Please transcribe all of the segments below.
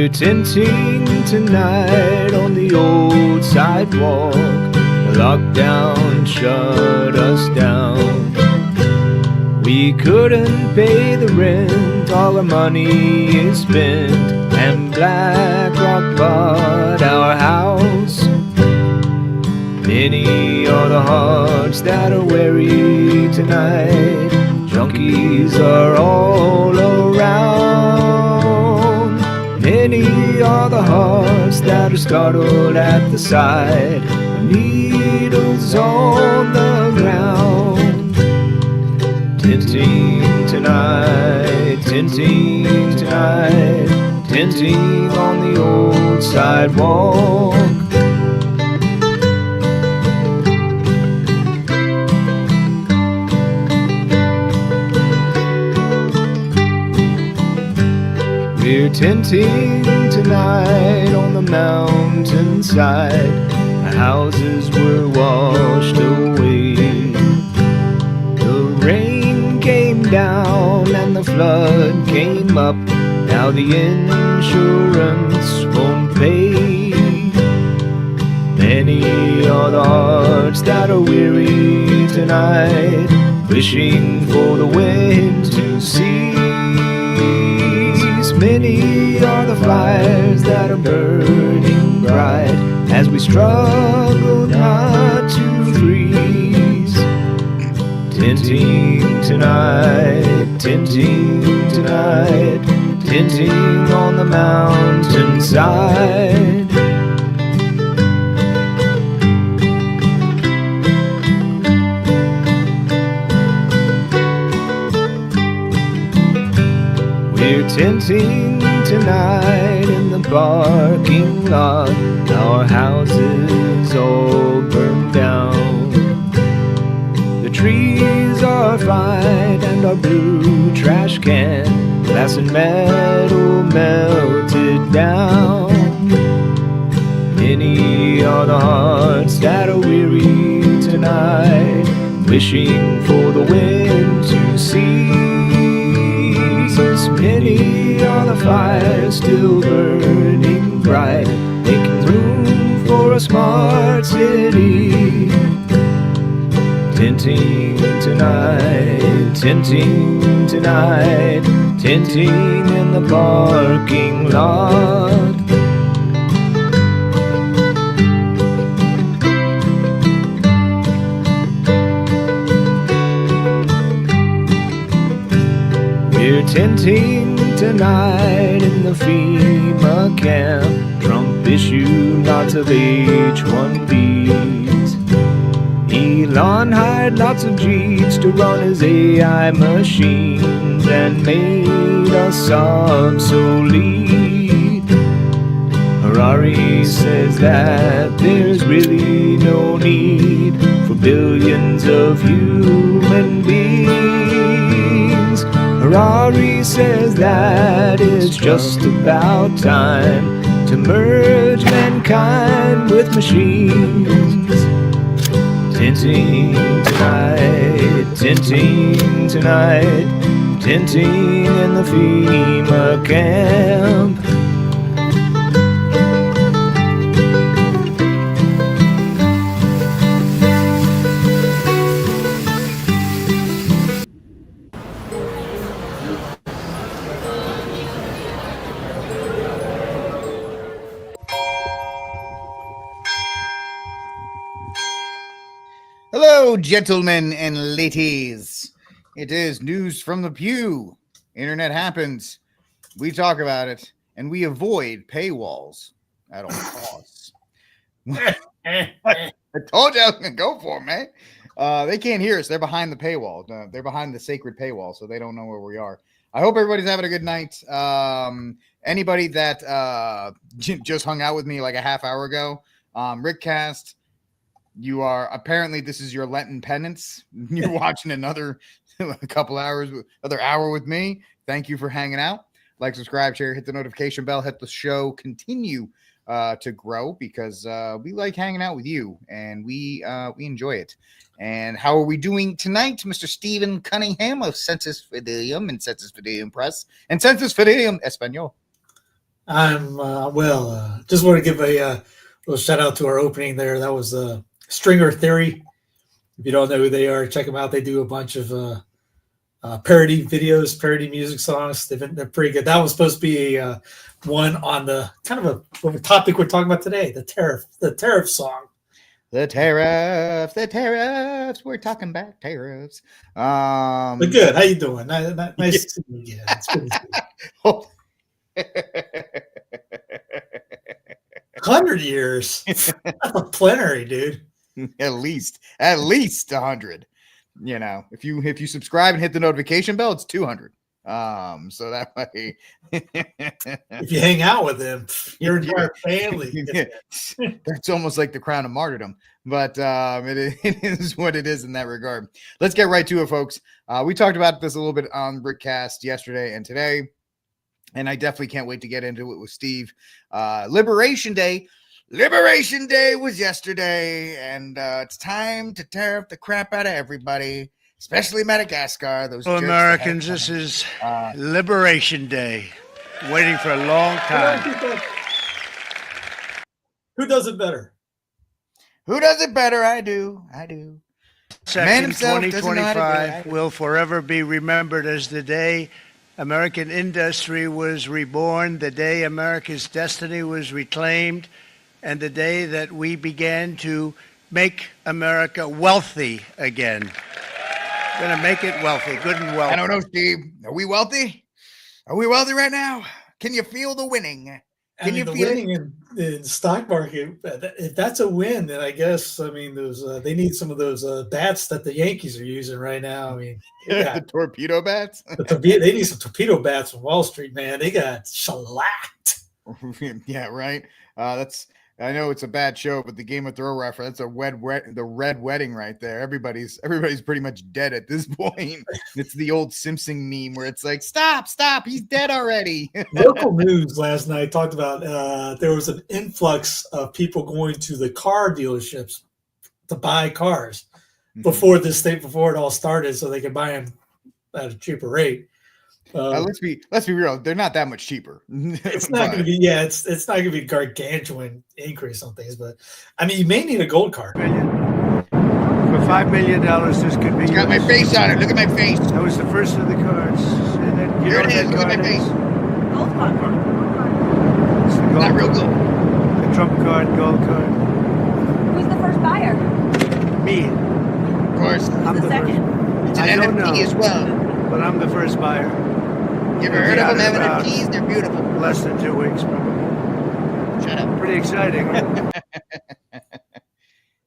We're tinting tonight on the old sidewalk. The lockdown shut us down. We couldn't pay the rent, all our money is spent, and BlackRock bought our house. Many are the hearts that are weary tonight. Junkies are all around. Many are the hearts that are startled at the sight of needles on the ground. Tinting tonight, tinting tonight, tinting on the old sidewalk. We're tinting tonight on the mountainside. Our houses were washed away. The rain came down and the flood came up. Now the insurance won't pay. Many are the hearts that are weary tonight, wishing for the wind to cease. Many are the fires that are burning bright as we struggle not to freeze. Tinting tonight, tinting tonight, tinting on the mountainside. We're tinting tonight in the parking lot. Our houses all burned down. The trees are fine and our blue trash can, glass and metal melted down. Many are the hearts that are weary tonight, wishing for the wind to cease. Many are the fires still burning bright, making room for a smart city. Tinting tonight, tinting tonight, tinting in the parking lot. We're tinting tonight in the FEMA camp. Trump issued lots of H-1Bs. Elon hired lots of Jeeps to run his AI machines and made us obsolete. Harari says that there's really no need for billions of human beings. Harari says that it's just about time to merge mankind with machines. Tinting tonight, tinting tonight, tinting in the FEMA camp. Hello, gentlemen and ladies. It is News from the Pew. Internet happens. We talk about it, and we avoid paywalls at all costs. I told you I was going to go for it, man. They can't hear us. They're behind the paywall. They're behind the sacred paywall, so they don't know where we are. I hope everybody's having a good night. Anybody that just hung out with me like a half hour ago, Rickcast, you are apparently this is your Lenten penance. You're watching another couple hours, another hour with me. Thank you for hanging out. Like, subscribe, share, hit the notification bell, help the show continue to grow because we like hanging out with you and we enjoy it. And how are we doing tonight, Mr. Stephen Cunningham of Census Fidelium and Census Fidelium Press and Census Fidelium Espanol? I'm well. Just want to give a little shout out to our opening there. That was Stringer Theory. If you don't know who they are, check them out. They do a bunch of parody videos, parody music songs. They're pretty good. That was supposed to be a one on the kind of a topic we're talking about today, the tariff song. The tariffs. We're talking about tariffs. But good. How you doing? Nice to see you again. It's good to see you. 100 years. That's a plenary, dude. At least 100. You know, if you subscribe and hit the notification bell, it's 200. So that way, if you hang out with them, your entire family. That's almost like the crown of martyrdom. But it is what it is in that regard. Let's get right to it, folks. We talked about this a little bit on Brickcast yesterday and today, and I definitely can't wait to get into it with Steve. Liberation Day was yesterday, and it's time to tear up the crap out of everybody, especially Madagascar. Those Americans, this is Liberation Day. Waiting for a long time. Who does it better? I do. Second, 2025 will forever be remembered as the day American industry was reborn, the day America's destiny was reclaimed, and the day that we began to make America wealthy again. We're going to make it wealthy, good and wealthy. I don't know, Steve. Are we wealthy? Are we wealthy right now? Can you feel the winning? Can you feel winning in the stock market? If that's a win, then I guess those they need some of those bats that the Yankees are using right now. I mean, the torpedo bats. They need some torpedo bats from Wall Street, man. They got shellacked. Yeah, right. I know it's a bad show, but the Game of Thrones reference, the red wedding right there. Everybody's pretty much dead at this point. It's the old Simpson meme where it's like, stop, he's dead already. Local news last night talked about there was an influx of people going to the car dealerships to buy cars before it all started, so they could buy them at a cheaper rate. Let's be real. They're not that much cheaper. It's not going to be. Yeah, it's not going to be a gargantuan increase on things, but I mean, you may need a gold card. For $5 million, this could be. It's got my face on it. Look at my face. That was the first of the cards. And then, Here it is. Look at my face. Gold card. It's the gold Not real good. The Trump card, gold card. Who's the first buyer? Me. Of course. I'm Who's the second? It's an I don't NFT know. as well. But I'm the first buyer. You ever heard of them, NFTs? They're beautiful. Less than 2 weeks, probably. Shut up. Pretty exciting. Huh?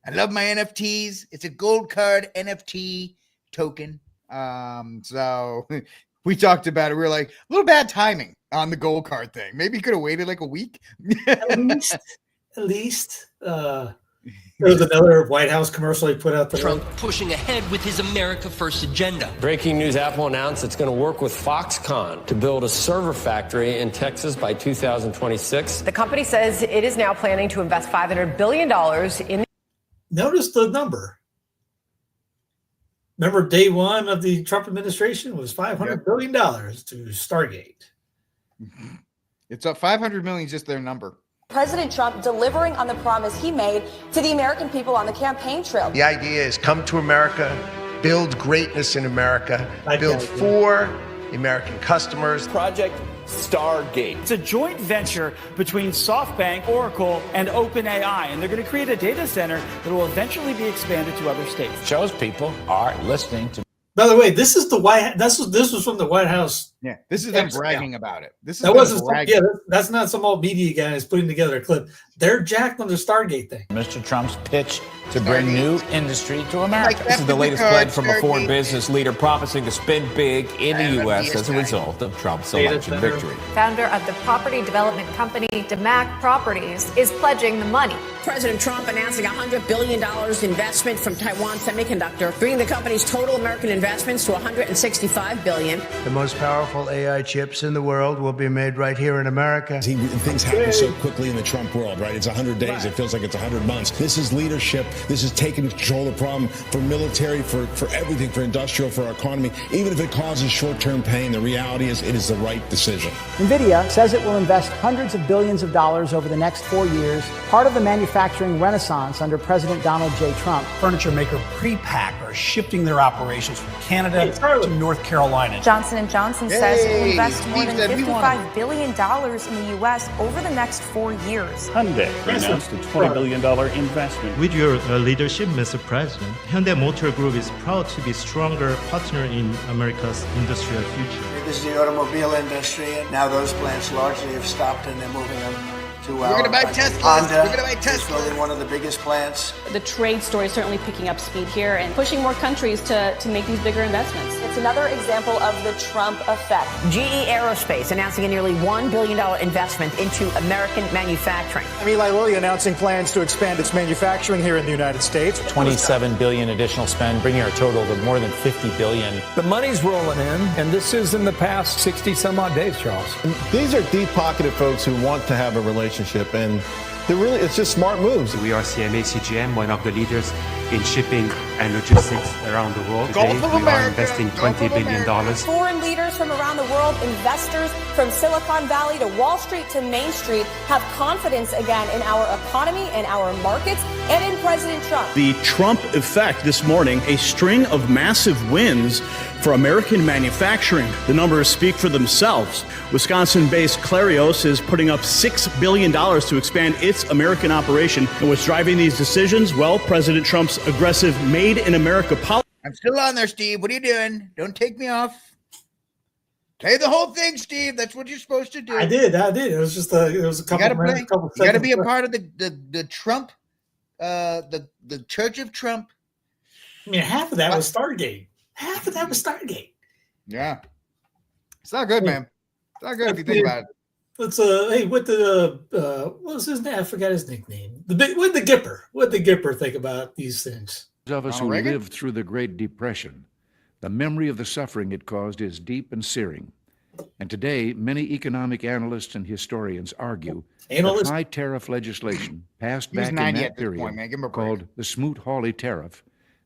I love my NFTs. It's a gold card NFT token. So we talked about it. We were like, a little bad timing on the gold card thing. Maybe you could have waited like a week. At least. There was another White House commercial he put out. Trump pushing ahead with his America First agenda. Breaking news, Apple announced it's going to work with Foxconn to build a server factory in Texas by 2026. The company says it is now planning to invest $500 billion in. Notice the number. Remember, day one of the Trump administration was $500 billion to Stargate. It's up 500 million, just their number. President Trump delivering on the promise he made to the American people on the campaign trail. The idea is come to America, build greatness in America, build for the American customers. Project Stargate. It's a joint venture between SoftBank, Oracle, and OpenAI, and they're going to create a data center that will eventually be expanded to other states. Shows people are listening to. By the way, this is the White. This was from the White House. Yeah, this is them bragging about it. This is that wasn't. Bragging. Yeah, that's not some old media guys putting together a clip. They're jacked on the Stargate thing. Mr. Trump's pitch to bring new industry to America. This is the latest pledge from a foreign business leader promising to spend big in the U.S. as a result of Trump's election victory. Founder of the property development company DeMac Properties is pledging the money. President Trump announcing $100 billion investment from Taiwan Semiconductor, bringing the company's total American investments to $165 billion. The most powerful AI chips in the world will be made right here in America. Things happen so quickly in the Trump world, right? right. It's 100 days. It feels like it's 100 months. This is leadership. This is taking control of the problem for military, for everything, for industrial, for our economy. Even if it causes short-term pain, the reality is it is the right decision. NVIDIA says it will invest hundreds of billions of dollars over the next 4 years, part of the manufacturing renaissance under President Donald J. Trump. Furniture maker Prepack are shifting their operations from Canada to North Carolina. Johnson & Johnson says it will invest more than $55 billion in the U.S. over the next 4 years. Hyundai announced a $20 billion investment. With your leadership, Mr. President, Hyundai Motor Group is proud to be a stronger partner in America's industrial future. This is the automobile industry, and now those plants largely have stopped and they're moving them to We're going to buy Teslas. Honda. We're going to buy Teslas. Is building one of the biggest plants. The trade story is certainly picking up speed here and pushing more countries to make these bigger investments. It's another example of the Trump effect. GE Aerospace announcing a nearly $1 billion investment into American manufacturing. Eli Lilly announcing plans to expand its manufacturing here in the United States. $27 billion additional spend, bringing our total to more than $50 billion. The money's rolling in, and this is in the past 60 some odd days, Charles. These are deep-pocketed folks who want to have a relationship, and it's just smart moves. We are CMA CGM, one of the leaders in shipping and logistics around the world. Today, we are investing $20 billion. Foreign leaders from around the world, investors from Silicon Valley to Wall Street to Main Street have confidence again in our economy and our markets and in President Trump. The Trump effect this morning, a string of massive wins for American manufacturing. The numbers speak for themselves. Wisconsin-based Clarios is putting up $6 billion to expand its American operation. And what's driving these decisions? Well, President Trump's aggressive Made in America policy. I'm still on there, Steve. What are you doing? Don't take me off. Play the whole thing, Steve. That's what you're supposed to do. I did. It was just it was a couple. You got to be a part of the Trump, the Church of Trump. I mean, half of that was Stargate. Yeah, it's not good, man. It's not good if you think about it. Let's hey, what was his name? I forgot his nickname. What did the Gipper think about these things? Those of us who lived through the Great Depression, the memory of the suffering it caused is deep and searing. And today, many economic analysts and historians argue that high tariff legislation passed back in that period, called the Smoot-Hawley Tariff,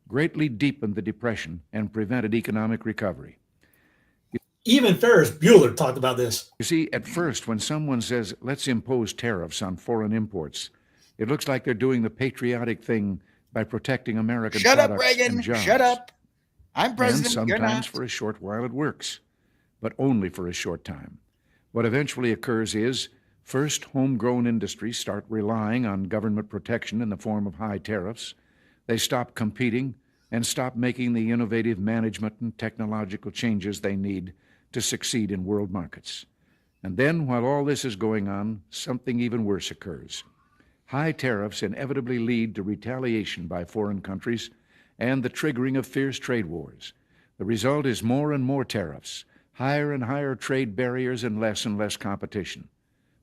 greatly deepened the Depression and prevented economic recovery. Even Ferris Bueller talked about this. You see, at first, when someone says, let's impose tariffs on foreign imports, it looks like they're doing the patriotic thing by protecting American products up, Reagan. And jobs. Shut up. I'm president. And You're not. sometimes for a short while it works, but only for a short time. What eventually occurs is, first, homegrown industries start relying on government protection in the form of high tariffs. They stop competing and stop making the innovative management and technological changes they need to succeed in world markets. And then, while all this is going on, something even worse occurs. High tariffs inevitably lead to retaliation by foreign countries and the triggering of fierce trade wars. The result is more and more tariffs, higher and higher trade barriers, and less competition.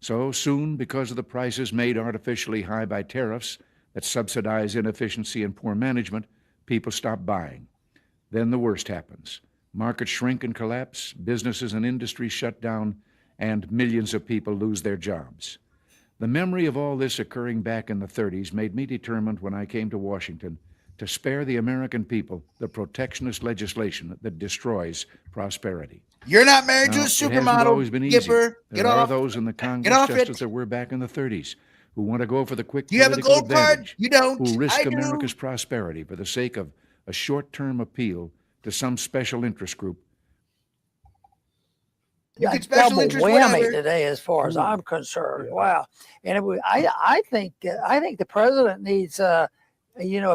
So soon, because of the prices made artificially high by tariffs that subsidize inefficiency and poor management, people stop buying. Then the worst happens. Markets shrink and collapse, businesses and industries shut down, and millions of people lose their jobs. The memory of all this occurring back in the 30s made me determined when I came to Washington to spare the American people the protectionist legislation that destroys prosperity. You're not married to a supermodel. It hasn't always been easy. Gipper, there are those in the Congress, just as there were back in the 30s, who want to go for the quick political advantage. You don't. Who risk I do. America's prosperity for the sake of a short-term appeal to some special interest group. Double whammy today, as far as I'm concerned. Yeah. Wow, and I think the president needs a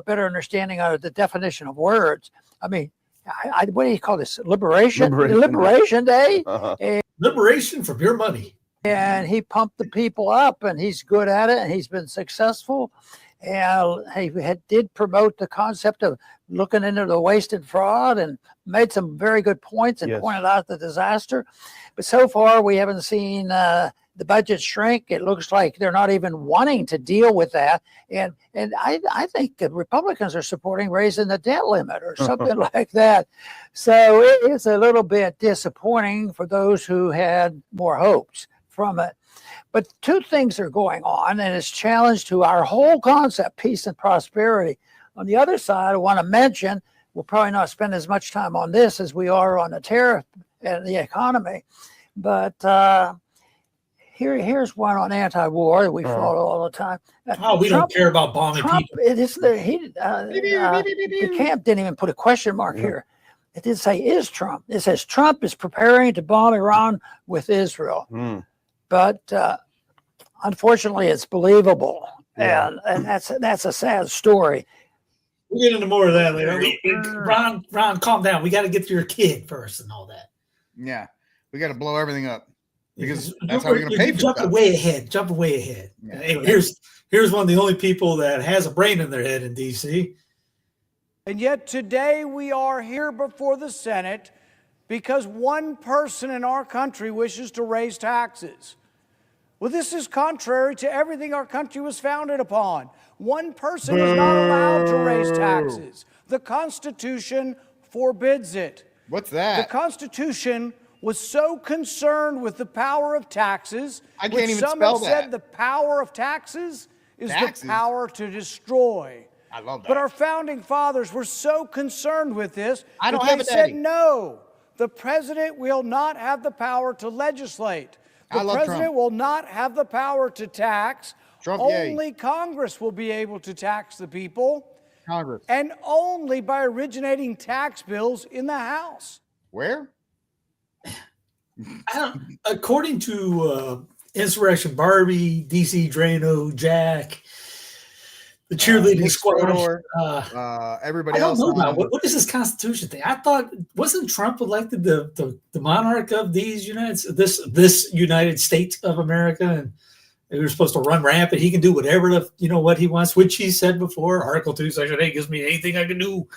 better understanding of the definition of words. I mean, what do you call this? Liberation Day. And, liberation from your money. And he pumped the people up, and he's good at it, and he's been successful. And he did promote the concept of looking into the waste and fraud, and made some very good points and pointed out the disaster. But so far, we haven't seen the budget shrink. It looks like they're not even wanting to deal with that. And I think the Republicans are supporting raising the debt limit or something like that. So it's a little bit disappointing for those who had more hopes from it. But two things are going on, and it's challenge to our whole concept, peace and prosperity. On the other side, I want to mention, we'll probably not spend as much time on this as we are on the tariff and the economy, but here's one on anti-war that we follow all the time. We don't care about bombing Trump, people. It is the camp didn't even put a question mark here. It did say, is Trump. It says Trump is preparing to bomb Iran with Israel. But unfortunately, it's believable. And that's a sad story. We'll get into more of that later. Ron, calm down. We got to get to your kid first and all that. Yeah. We got to blow everything up. Because that's how we're going to pay for Jump way ahead. Yeah. Anyway, here's one of the only people that has a brain in their head in D.C. And yet today we are here before the Senate because one person in our country wishes to raise taxes. Well, this is contrary to everything our country was founded upon. One person is not allowed to raise taxes. The Constitution forbids it. What's that? The Constitution was so concerned with the power of taxes, I can't even some spell have said that. the power of taxes is the power to destroy. I love that. But our founding fathers were so concerned with this I don't that have they a said, daddy. no, the president will not have the power to legislate. The president Trump. will not have the power to tax. Trump, only Congress will be able to tax the people. Congress. And only by originating tax bills in the House. Where? According to Insurrection Barbie, DC Drano, Jack, the cheerleading squad, everybody I don't else. know about what is this Constitution thing? I thought, wasn't Trump elected the monarch of these this United States of America, and they were supposed to run rampant. He can do whatever what he wants, which he said before. Article 2, Section 8 gives me anything I can do.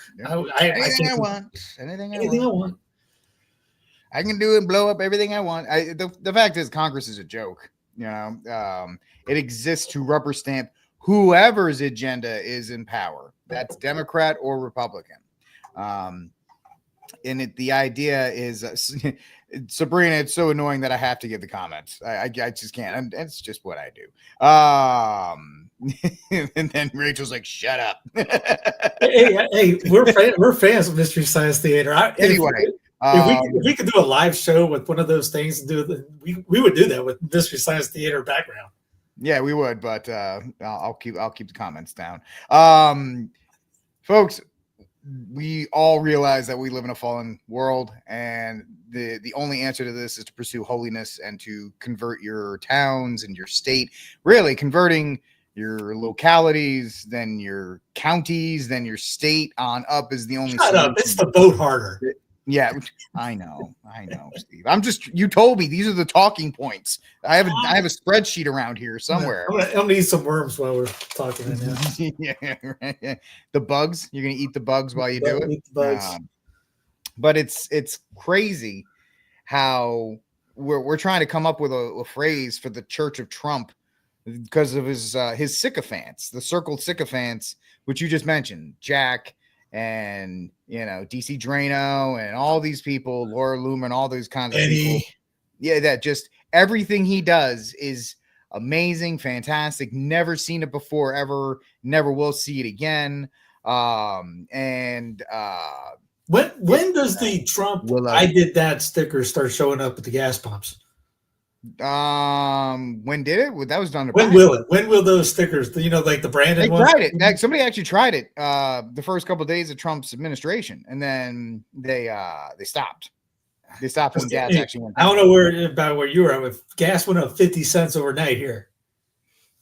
Anything I want. I can do and blow up everything I want. The fact is, Congress is a joke. It exists to rubber stamp whoever's agenda is in power. That's Democrat or Republican. And the idea is, Sabrina, it's so annoying that I have to give the comments. I just can't. And it's just what I do. And then Rachel's like, "Shut up." hey, we're fans of Mystery Science Theater. If we could do a live show with one of those things, and we would do that with Mystery Science Theater background. Yeah, we would, but I'll keep the comments down. Folks, we all realize that we live in a fallen world, and the only answer to this is to pursue holiness and to convert your towns and your state, really converting your localities, then your counties, then your state on up is the only Shut up. It's the vote harder. Yeah, I know, Steve. You told me these are the talking points. I have a spreadsheet around here somewhere. I'm gonna eat some worms while we're talking right now. Yeah, right. The bugs. You're gonna eat the bugs while you do it. Eat the bugs. But it's crazy how we're trying to come up with a phrase for the Church of Trump because of his sycophants, the circled sycophants, which you just mentioned, Jack. And DC Drano and all these people, Laura Loomer, all those kinds of people. Yeah, that just everything he does is amazing, fantastic. Never seen it before, ever. Never will see it again. When does the Trump "I did that" sticker start showing up at the gas pumps? When did it? That was done. When will it? When will those stickers? Like the branded they ones? tried it. Somebody actually tried it. The first couple of days of Trump's administration, and then they stopped. They stopped when gas actually went down. I don't know about where you were at. If gas went up 50 cents overnight here.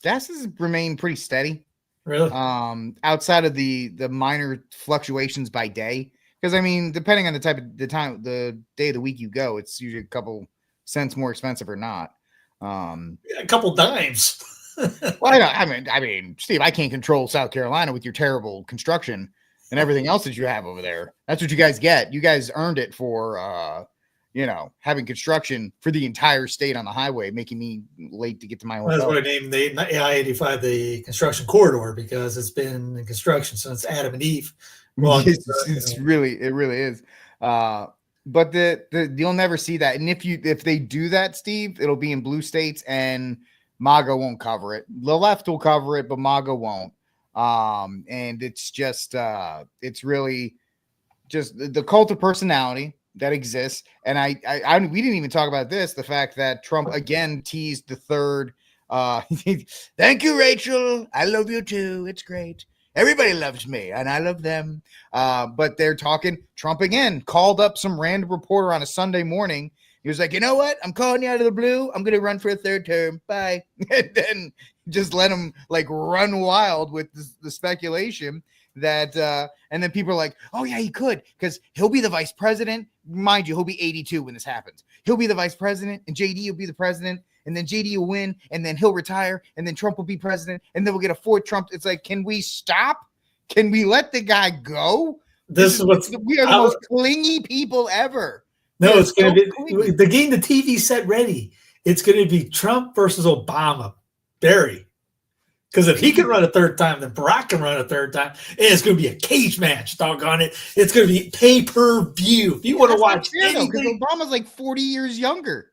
Gas has remained pretty steady. Really? Outside of the minor fluctuations by day, because depending on the day of the week you go, it's usually a couple cents more expensive or not. A couple dimes. Well, I mean, Steve, I can't control South Carolina with your terrible construction and everything else that you have over there. That's what you guys get. You guys earned it for, having construction for the entire state on the highway, making me late to get to my hotel. That's why I named the I-85 the construction corridor, because it's been in construction since Adam and Eve. Well, it really is. But the you'll never see that. And if they do that, Steve, it'll be in blue states and MAGA won't cover it. The left will cover it, but MAGA won't. And it's just it's really just the cult of personality that exists. And we didn't even talk about this, the fact that Trump again teased the third thank you, Rachel. I love you too. It's great. Everybody loves me and I love them. But they're talking. Trump again called up some random reporter on a Sunday morning. He was like, you know what? I'm calling you out of the blue. I'm going to run for a third term. Bye. And then just let him like run wild with the speculation that and then people are like, oh yeah, he could, because he'll be the vice president. Mind you, he'll be 82 when this happens. He'll be the vice president and JD will be the president. And then JD will win, and then he'll retire, and then Trump will be president, and then we'll get a fourth Trump. It's like, can we stop? Can we let the guy go? We are the most clingy people ever. No, it's going to be the game. The TV set ready. It's going to be Trump versus Obama. Barry. Because if he can run a third time, then Barack can run a third time. And it's going to be a cage match, doggone it. It's going to be pay-per-view. If you want to watch anything. Because Obama's like 40 years younger.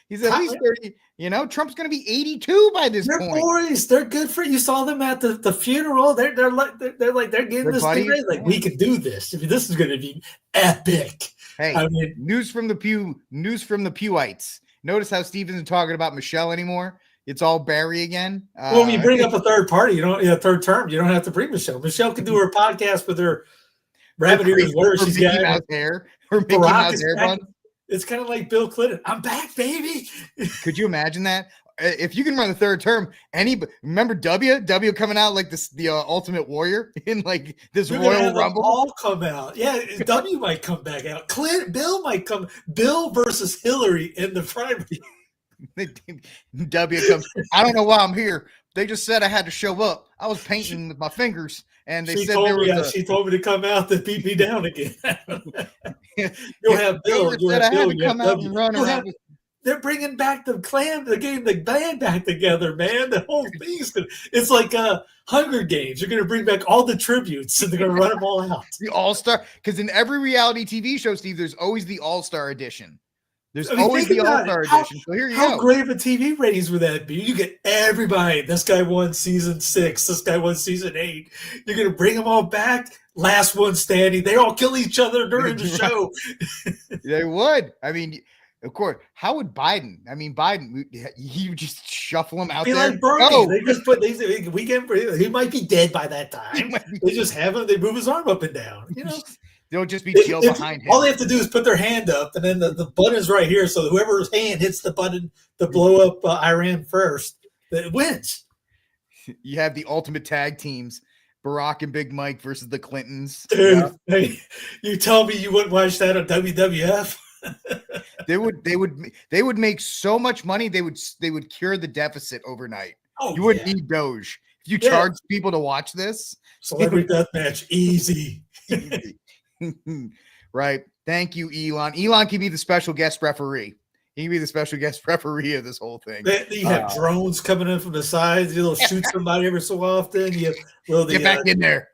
He's at least 30. You know, Trump's going to be 82 by this point. They're 40s. They're good for you. Saw them at the funeral. They're getting this thing ready. Like, we can do this. I mean, this is going to be epic. Hey, I mean, news from the Pewites. Notice how Steve isn't talking about Michelle anymore. It's all Barry again. Well, when you bring up a third party, third term, you don't have to bring Michelle. Michelle can do her podcast with her rabbit ears, whatever she's got. Hair. Her Mickey Mouse hair bun. It's kind of like Bill Clinton. I'm back, baby. Could you imagine that? If you can run the third term, remember W coming out like this, the Ultimate Warrior in like this Royal Rumble. All come out. Yeah, W might come back out. Bill might come. Bill versus Hillary in the primary. W comes. I don't know why I'm here. They just said I had to show up. I was painting with my fingers, and they said there was. She told me to come out to beat me down again. You'll have Bill. You'll have Bill. You have W. They're bringing back the clan, the band back together, man. The whole thing's it's like Hunger Games. You're going to bring back all the tributes, and they're going to run them all out. The All-Star, because in every reality TV show, Steve, there's always the All-Star edition. There's always the All-Star edition. So here you go. How great of a TV ratings would that be? You get everybody. This guy won season 6. This guy won season 8. You're going to bring them all back. Last one standing. They all kill each other during the show. They would. I mean, of course. How would Biden? I mean, Biden, he would just shuffle him out there. Like Bernie. They just put he might be dead by that time. They just have him. They move his arm up and down. You know. They'll just be chill behind him. All they have to do is put their hand up, and then the button's right here. So whoever's hand hits the button to blow up Iran first, that wins. You have the ultimate tag teams, Barack and Big Mike versus the Clintons. Dude, hey, you tell me you wouldn't watch that on WWF? They would make so much money. They would cure the deficit overnight. You wouldn't need Doge if you charge people to watch this. Celebrity Deathmatch, easy. Right. Thank you, Elon. Elon can be the special guest referee. He can be the special guest referee of this whole thing. You have drones coming in from the sides. You'll shoot somebody every so often. You have, get back in there.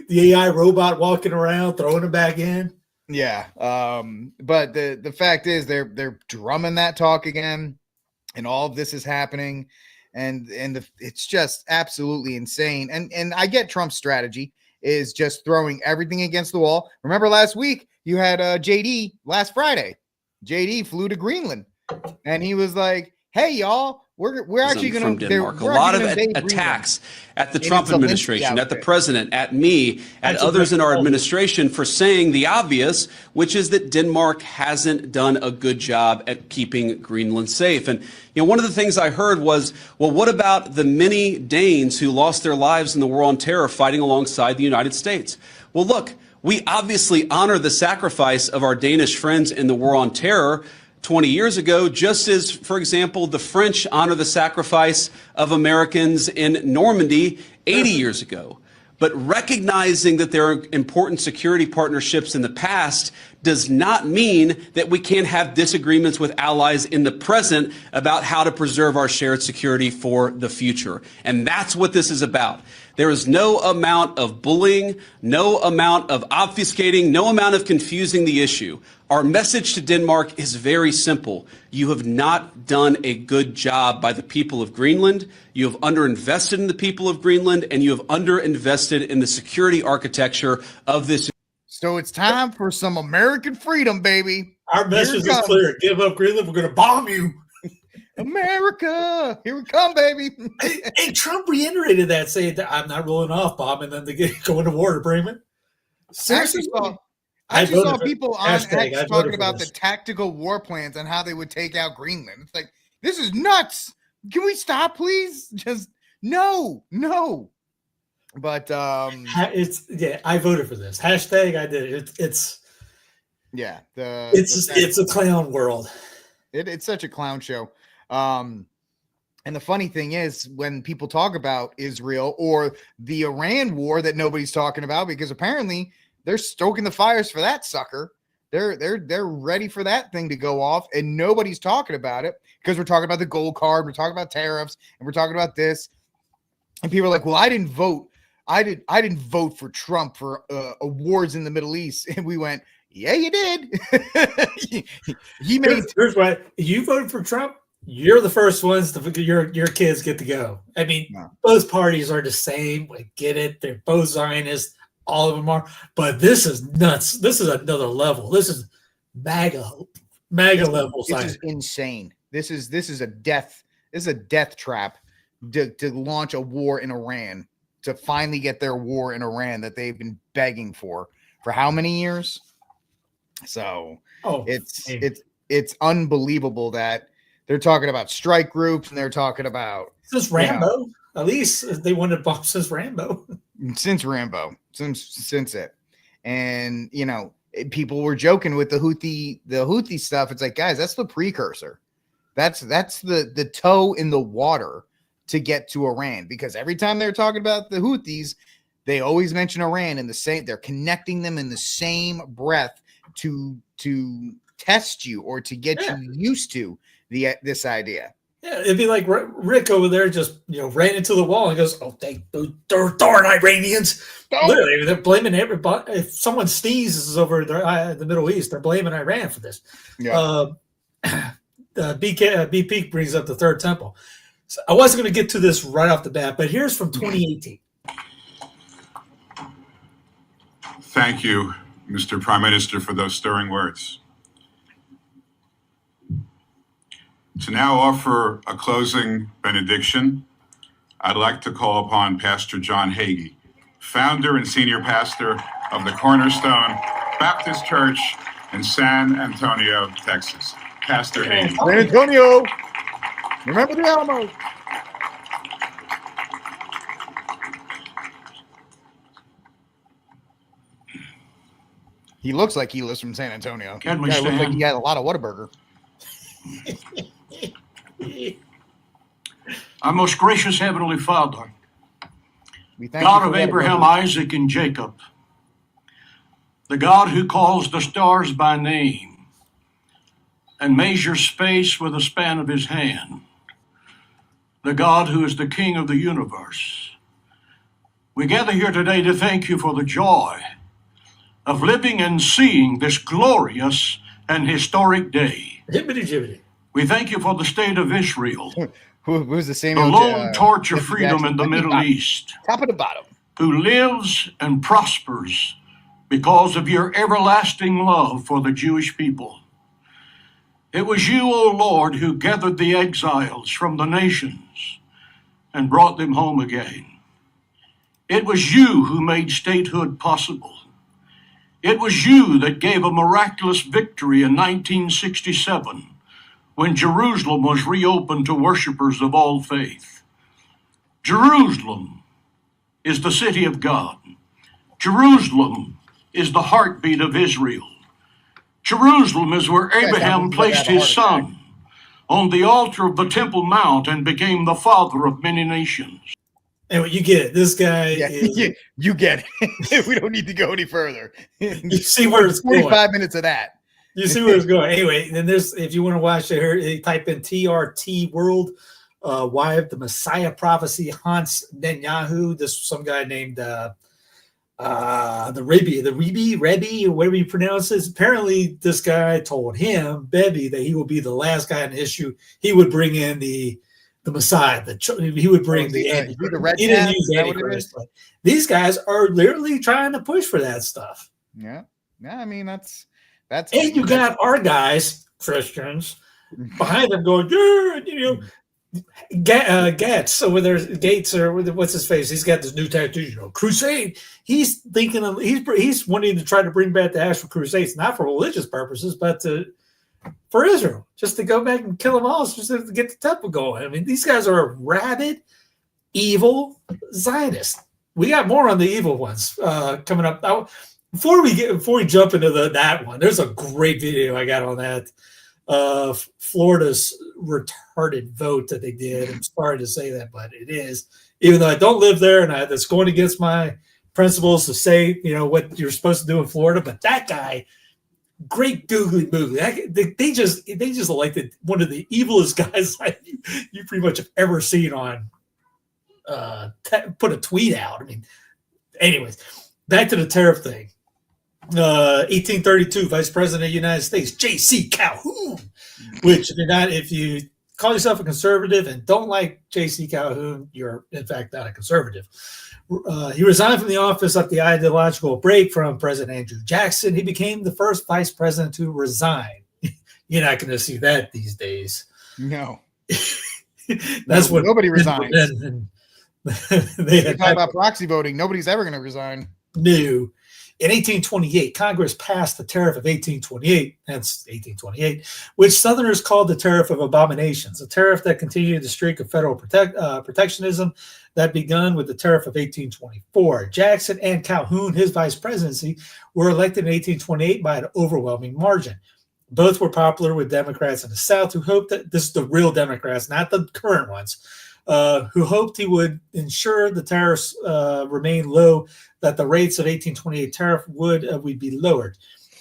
The AI robot walking around, throwing them back in. Yeah. But the fact is they're drumming that talk again, and all of this is happening, and it's just absolutely insane. And I get Trump's strategy is just throwing everything against the wall. Remember last week you had JD last Friday. JD flew to Greenland, and he was like, "Hey, y'all, we're actually going to Denmark. A lot of attacks at the Trump administration, at the president, at me, at others in our administration for saying the obvious, which is that Denmark hasn't done a good job at keeping Greenland safe. And one of the things I heard was, well, what about the many Danes who lost their lives in the war on terror fighting alongside the United States? Well, look, we obviously honor the sacrifice of our Danish friends in the war on terror 20 years ago, just as, for example, the French honor the sacrifice of Americans in Normandy 80 years ago. But recognizing that there are important security partnerships in the past does not mean that we can't have disagreements with allies in the present about how to preserve our shared security for the future. And that's what this is about. There is no amount of bullying, no amount of obfuscating, no amount of confusing the issue. Our message to Denmark is very simple. You have not done a good job by the people of Greenland. You have underinvested in the people of Greenland, and you have underinvested in the security architecture of this. So it's time for some American freedom, baby. Our message is clear. Give up Greenland. We're going to bomb you. America, here we come, baby. Hey, Trump reiterated that, saying that I'm not rolling off, Bob, and then they go into war to Bremen. Seriously, I just saw people on X talking about the tactical war plans and how they would take out Greenland. It's like, this is nuts. Can we stop, please? Just no. But I voted for this. Hashtag I did it. It's a clown world. It's such a clown show. And the funny thing is, when people talk about Israel or the Iran war that nobody's talking about, because apparently they're stoking the fires for that sucker. They're ready for that thing to go off, and nobody's talking about it because we're talking about the gold card, we're talking about tariffs, and we're talking about this. And people are like, "Well, I didn't vote. I didn't vote for Trump for awards in the Middle East." And we went, "Yeah, you did." Here's what you voted for Trump. You're the first ones to your kids get to go. I mean, both parties are the same. I get it. They're both Zionists. All of them are. But this is nuts. This is another level. This is MAGA level. This is insane. This is a death. This is a death trap to launch a war in Iran, to finally get their war in Iran that they've been begging for how many years? So it's unbelievable that they're talking about strike groups and they're talking about since Rambo. At least they wanted to bomb since Rambo. Since it. And people were joking with the Houthi stuff. It's like, guys, that's the precursor. That's the toe in the water to get to Iran, because every time they're talking about the Houthis, they always mention Iran in the same. They're connecting them in the same breath to test you or to get you used to this idea. Yeah, it'd be like Rick over there just ran into the wall and goes, "Oh, darn Iranians!" Literally, they're blaming everybody. If someone sneezes over the Middle East, they're blaming Iran for this. Yeah. BP brings up the Third Temple. So I wasn't going to get to this right off the bat, but here's from 2018. Thank you, Mr. Prime Minister, for those stirring words. To now offer a closing benediction, I'd like to call upon Pastor John Hagee, founder and senior pastor of the Cornerstone Baptist Church in San Antonio, Texas. Pastor Hagee. San Antonio, remember the Alamo. He looks like he lives from San Antonio. Can we looks stand? like he had a lot of Whataburger. Our most gracious Heavenly Father, God of Abraham, Isaac, and Jacob, the God who calls the stars by name and measures space with the span of his hand, the God who is the King of the universe. We gather here today to thank you for the joy of living and seeing this glorious and historic day. Hibbity-jibbity. We thank you for the state of Israel, who's the same? The lone torch of freedom in the Middle East, top of the bottom, who lives and prospers because of your everlasting love for the Jewish people. It was you, O Lord, who gathered the exiles from the nations and brought them home again. It was you who made statehood possible. It was you that gave a miraculous victory in 1967 when Jerusalem was reopened to worshipers of all faith. Jerusalem is the city of God. Jerusalem is the heartbeat of Israel. Jerusalem is where Abraham placed his son on the altar of the Temple Mount and became the father of many nations. Anyway, you get it. This guy is... You get it. We don't need to go any further. You see where it's 45 minutes of that. You see where it's going. Anyway, then there's, if you want to watch it here, type in TRT World why the Messiah prophecy haunts Netanyahu. This was some guy named the Rebbe, or whatever you pronounce it. Apparently, this guy told him, Bebby, that he will be the last guy on the issue. He would bring in the Messiah. He would bring the Antichrist. He didn't use Antichrist, but these guys are literally trying to push for that stuff. Yeah. I mean, that's. And you got our guys, Christians, behind them going, yeah, Gatz over there, Gates, or what's his face? He's got this new tattoo, crusade. He's thinking of, he's wanting to try to bring back the actual crusades, not for religious purposes, but for Israel, just to go back and kill them all, just to get the temple going. I mean, these guys are rabid, evil Zionists. We got more on the evil ones coming up. Now, before we jump into that one, there's a great video I got on that. Florida's retarded vote that they did. I'm sorry to say that, but it is. Even though I don't live there, and that's going against my principles to say, what you're supposed to do in Florida. But that guy, great googly moogly. They just elected one of the evilest guys you pretty much have ever seen on put a tweet out. I mean, anyways, back to the tariff thing. 1832, Vice President of the United States, J.C. Calhoun, which if you call yourself a conservative and don't like J.C. Calhoun, you're in fact not a conservative. He resigned from the office after the ideological break from President Andrew Jackson. He became the first vice president to resign. You're not going to see that these days. No. That's what nobody resigns. They talk about proxy voting. Nobody's ever going to resign. No. In 1828, Congress passed the Tariff of 1828, hence 1828, which Southerners called the Tariff of Abominations, a tariff that continued the streak of federal protectionism that begun with the Tariff of 1824. Jackson and Calhoun, his vice presidency, were elected in 1828 by an overwhelming margin. Both were popular with Democrats in the South who hoped that this is the real Democrats, not the current ones, who hoped he would ensure the tariffs remain low, that the rates of 1828 tariff would be lowered.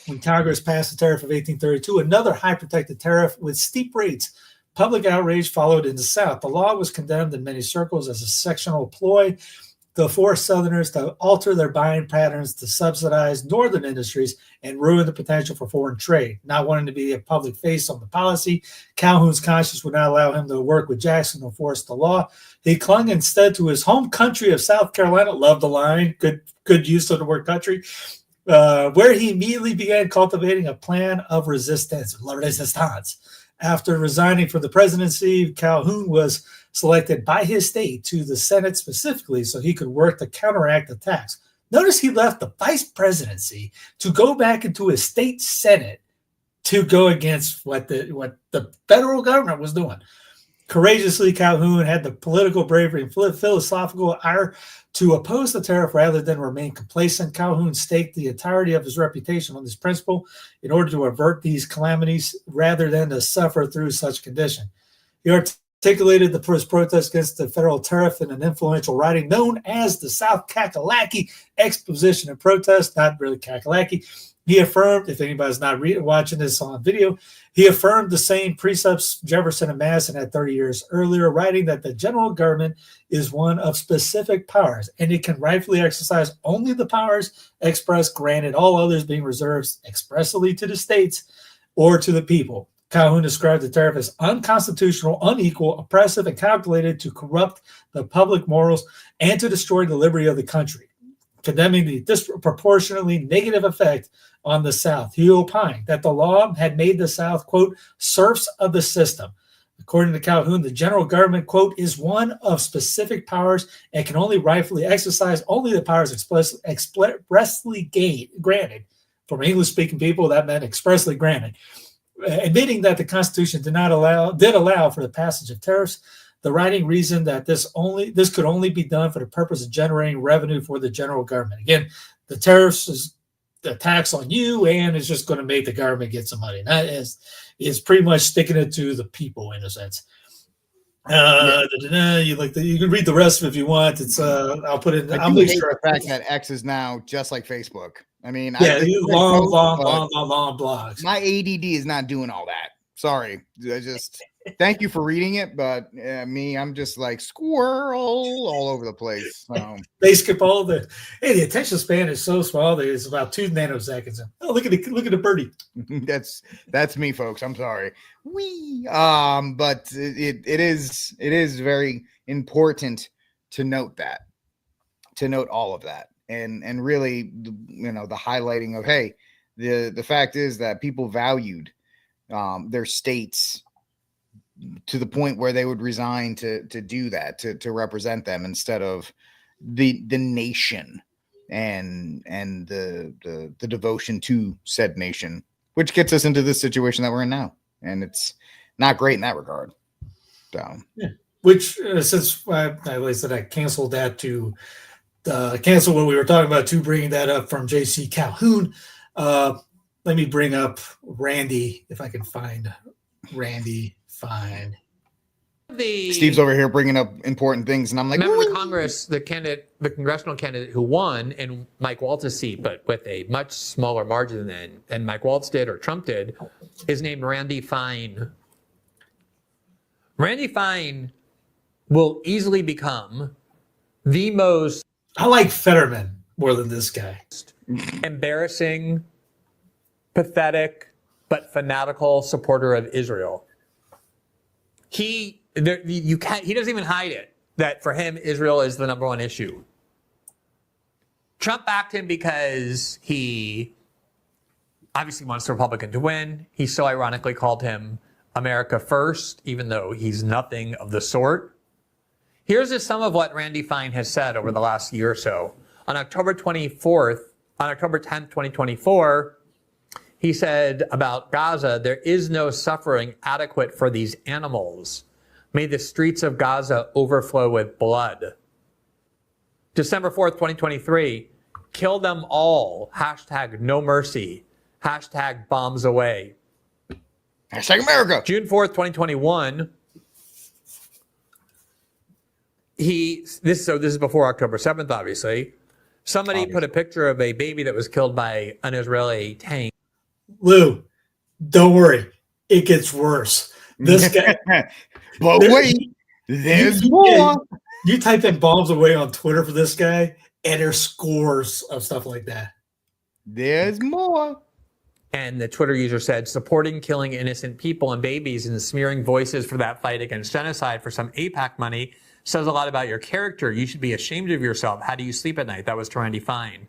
When Congress passed the tariff of 1832, another high protected tariff with steep rates, public outrage followed in the South. The law was condemned in many circles as a sectional ploy to force Southerners to alter their buying patterns to subsidize northern industries and ruin the potential for foreign trade. Not wanting to be a public face on the policy, Calhoun's conscience would not allow him to work with Jackson to enforce the law. He clung instead to his home country of South Carolina. Love the line, good use of the word country, where he immediately began cultivating a plan of resistance. After resigning from the presidency, Calhoun was selected by his state to the Senate specifically so he could work to counteract attacks. Notice he left the vice presidency to go back into his state Senate to go against what the federal government was doing. Courageously, Calhoun had the political bravery and philosophical ire to oppose the tariff rather than remain complacent. Calhoun staked the entirety of his reputation on this principle in order to avert these calamities rather than to suffer through such condition. He articulated the first protest against the federal tariff in an influential writing known as the South Kakalaki Exposition and Protest, not really Kakalaki. He affirmed, if anybody's not watching this on video, he affirmed the same precepts Jefferson and Madison had 30 years earlier, writing that the general government is one of specific powers, and it can rightfully exercise only the powers expressed, granted, all others being reserved expressly to the states or to the people. Calhoun described the tariff as unconstitutional, unequal, oppressive, and calculated to corrupt the public morals and to destroy the liberty of the country. Condemning the disproportionately negative effect on the South, he opined that the law had made the South, quote, serfs of the system. According to Calhoun, the general government, quote, is one of specific powers and can only rightfully exercise only the powers expressly granted. For English-speaking people, that meant expressly granted. Admitting that the Constitution did allow for the passage of tariffs, the writing reasoned that this could only be done for the purpose of generating revenue for the general government. Again, the tariffs is the tax on you, and it's just going to make the government get some money. That is pretty much sticking it to the people in a sense. You can read the rest of it if you want. It's I'll put it. I'll make sure. The fact that X is now just like Facebook. I mean, yeah, long blogs. My ADD is not doing all that. Sorry, I just Thank you for reading it, but I'm just like squirrel all over the place. They skip all the. Hey, the attention span is so small that it's about 2 nanoseconds. Oh, look at the birdie. That's me, folks. I'm sorry. But it is very important to note that, to note all of that, and really, the highlighting of, hey, the fact is that people valued their states to the point where they would resign to do that, to represent them instead of the nation and the devotion to said nation, which gets us into this situation that we're in now, and it's not great in that regard. So, yeah. Which since I said I canceled that to cancel what we were talking about, to bringing that up from JC Calhoun. Let me bring up Randy, if I can find Randy Fine. Steve's over here bringing up important things, and I'm like, remember the Congress, the congressional candidate who won in Mike Waltz's seat, but with a much smaller margin than Mike Waltz did or Trump did, is named Randy Fine. Randy Fine will easily become the most... I like Fetterman more than this guy. Embarrassing, pathetic, but fanatical supporter of Israel. He doesn't even hide it, that for him, Israel is the number one issue. Trump backed him because he obviously wants the Republican to win. He so ironically called him America First, even though he's nothing of the sort. Here's just some of what Randy Fine has said over the last year or so. On October 10th, 2024, he said about Gaza, there is no suffering adequate for these animals. May the streets of Gaza overflow with blood. December 4th, 2023, kill them all. Hashtag no mercy. Hashtag bombs away. Hashtag America. June 4th, 2021. This is before October 7th, obviously. Somebody put a picture of a baby that was killed by an Israeli tank. Lou, don't worry. It gets worse. This guy. But wait, there's more. You type in bombs away on Twitter for this guy, and there's scores of stuff like that. There's more. And the Twitter user said, supporting killing innocent people and babies and smearing voices for that fight against genocide for some AIPAC money says a lot about your character. You should be ashamed of yourself. How do you sleep at night? That was to Randy Fine.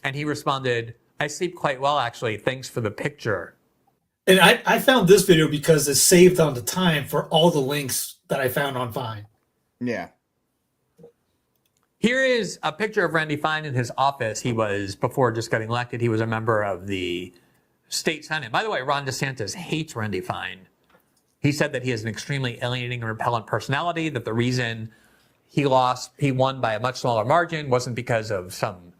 And he responded, I sleep quite well, actually. Thanks for the picture. And I found this video because it's saved on the time for all the links that I found on Vine. Yeah. Here is a picture of Randy Fine in his office. He was, before just getting elected, he was a member of the state Senate. By the way, Ron DeSantis hates Randy Fine. He said that he has an extremely alienating and repellent personality, that the reason he won by a much smaller margin wasn't because of some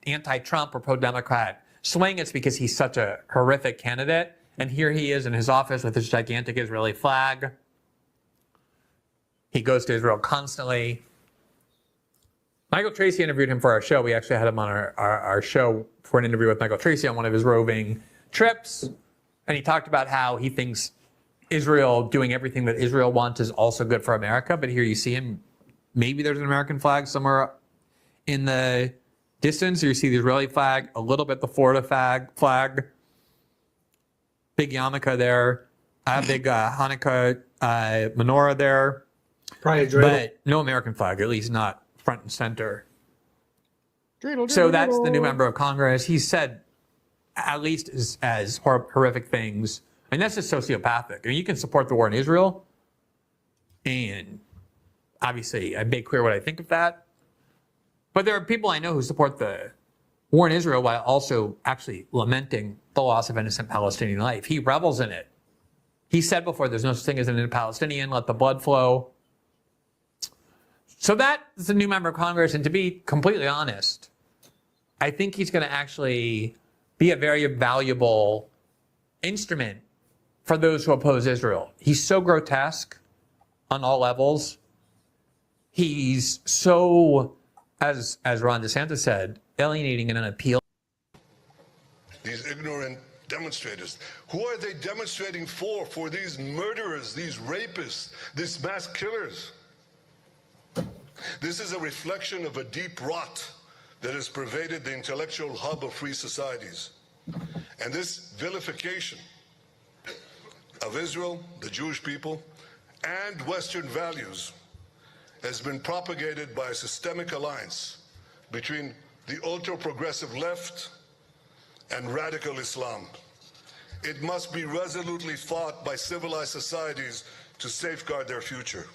anti-Trump or pro-Democrat swing. It's because he's such a horrific candidate. And here he is in his office with his gigantic Israeli flag. He goes to Israel constantly. Michael Tracy interviewed him for our show. We actually had him on our show for an interview with Michael Tracy on one of his roving trips. And he talked about how he thinks Israel doing everything that Israel wants is also good for America. But here you see him. Maybe there's an American flag somewhere in the distance. You see the Israeli flag, a little bit the Florida flag. Big yarmulke there. Big Hanukkah menorah there. Probably a dreidel. But no American flag, at least not front and center. So that's the new member of Congress. He said at least as horrific things. And that's just sociopathic. I mean, you can support the war in Israel. And obviously, I make clear what I think of that. But there are people I know who support the war in Israel while also actually lamenting the loss of innocent Palestinian life. He revels in it. He said before, there's no such thing as an innocent Palestinian. Let the blood flow. So that is a new member of Congress. And to be completely honest, I think he's going to actually be a very valuable instrument for those who oppose Israel. He's so grotesque on all levels. He's so, as Ron DeSantis said, alienating and unappealing. These ignorant demonstrators. Who are they demonstrating for? For these murderers, these rapists, these mass killers. This is a reflection of a deep rot that has pervaded the intellectual hub of free societies. And this vilification of Israel, the Jewish people, and Western values has been propagated by a systemic alliance between the ultra-progressive left and radical Islam. It must be resolutely fought by civilized societies to safeguard their future.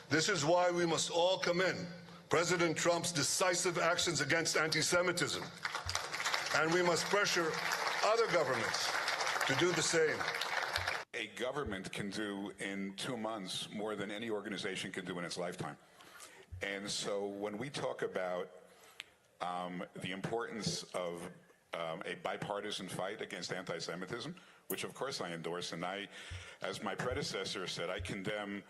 This is why we must all commend President Trump's decisive actions against anti-Semitism, and we must pressure other governments to do the same. A government can do in 2 months more than any organization can do in its lifetime. And so when we talk about the importance of a bipartisan fight against anti-Semitism, which of course I endorse, and I, as my predecessor said, I condemn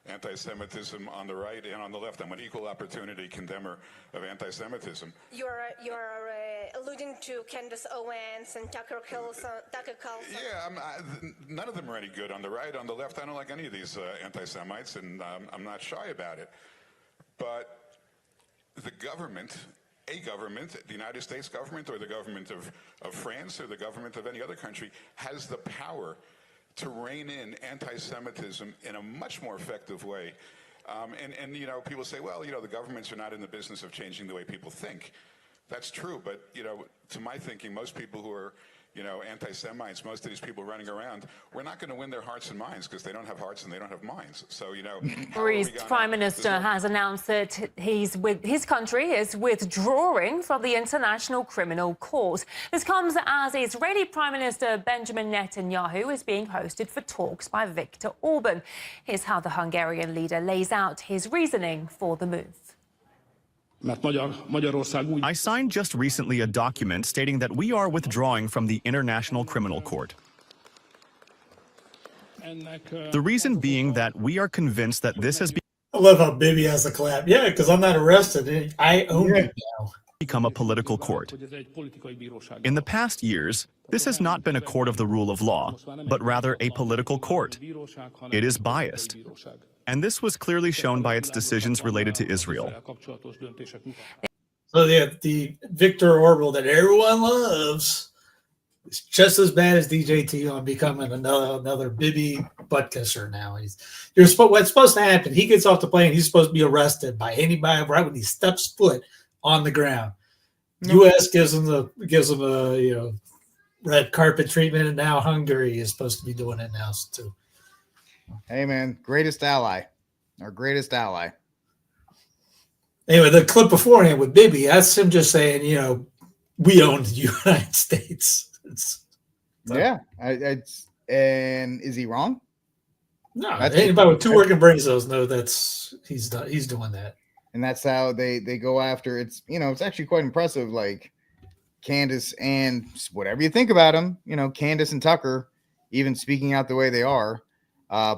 anti-Semitism on the right and on the left. I'm an equal opportunity condemner of anti-Semitism. You're alluding to Candace Owens and Tucker Carlson. Yeah, none of them are any good on the right. On the left, I don't like any of these anti-Semites, and I'm not shy about it. But the government, the United States government, or the government of France, or the government of any other country, has the power to rein in anti-Semitism in a much more effective way. And you know, people say, well, you know, the governments are not in the business of changing the way people think. That's true, but, you know, to my thinking, most people who are, you know, anti-Semites, most of these people running around, we're not going to win their hearts and minds because they don't have hearts and they don't have minds. So, you know, Greece's Prime Minister has announced that his country is withdrawing from the International Criminal Court. This comes as Israeli Prime Minister Benjamin Netanyahu is being hosted for talks by Viktor Orban. Here's how the Hungarian leader lays out his reasoning for the move. I signed just recently a document stating that we are withdrawing from the International Criminal Court. The reason being that we are convinced that this has I love how Bibi has a clap. Yeah, because I'm not arrested. I own it now. Become a political court. In the past years, this has not been a court of the rule of law, but rather a political court. It is biased. And this was clearly shown by its decisions related to Israel. So the Viktor Orban that everyone loves is just as bad as DJT on becoming another Bibi butt kisser now. What's supposed to happen, he gets off the plane, he's supposed to be arrested by anybody right when he steps foot on the ground. U.S. gives him a red carpet treatment, and now Hungary is supposed to be doing it now too. Hey, man, greatest ally. Our greatest ally. Anyway, the clip beforehand with Bibi, that's him just saying, we own the United States. Yeah. And is he wrong? No, anybody with two working brain cells know he's doing that. And that's how they go after it's actually quite impressive. Like Candace and whatever you think about them, Candace and Tucker, even speaking out the way they are,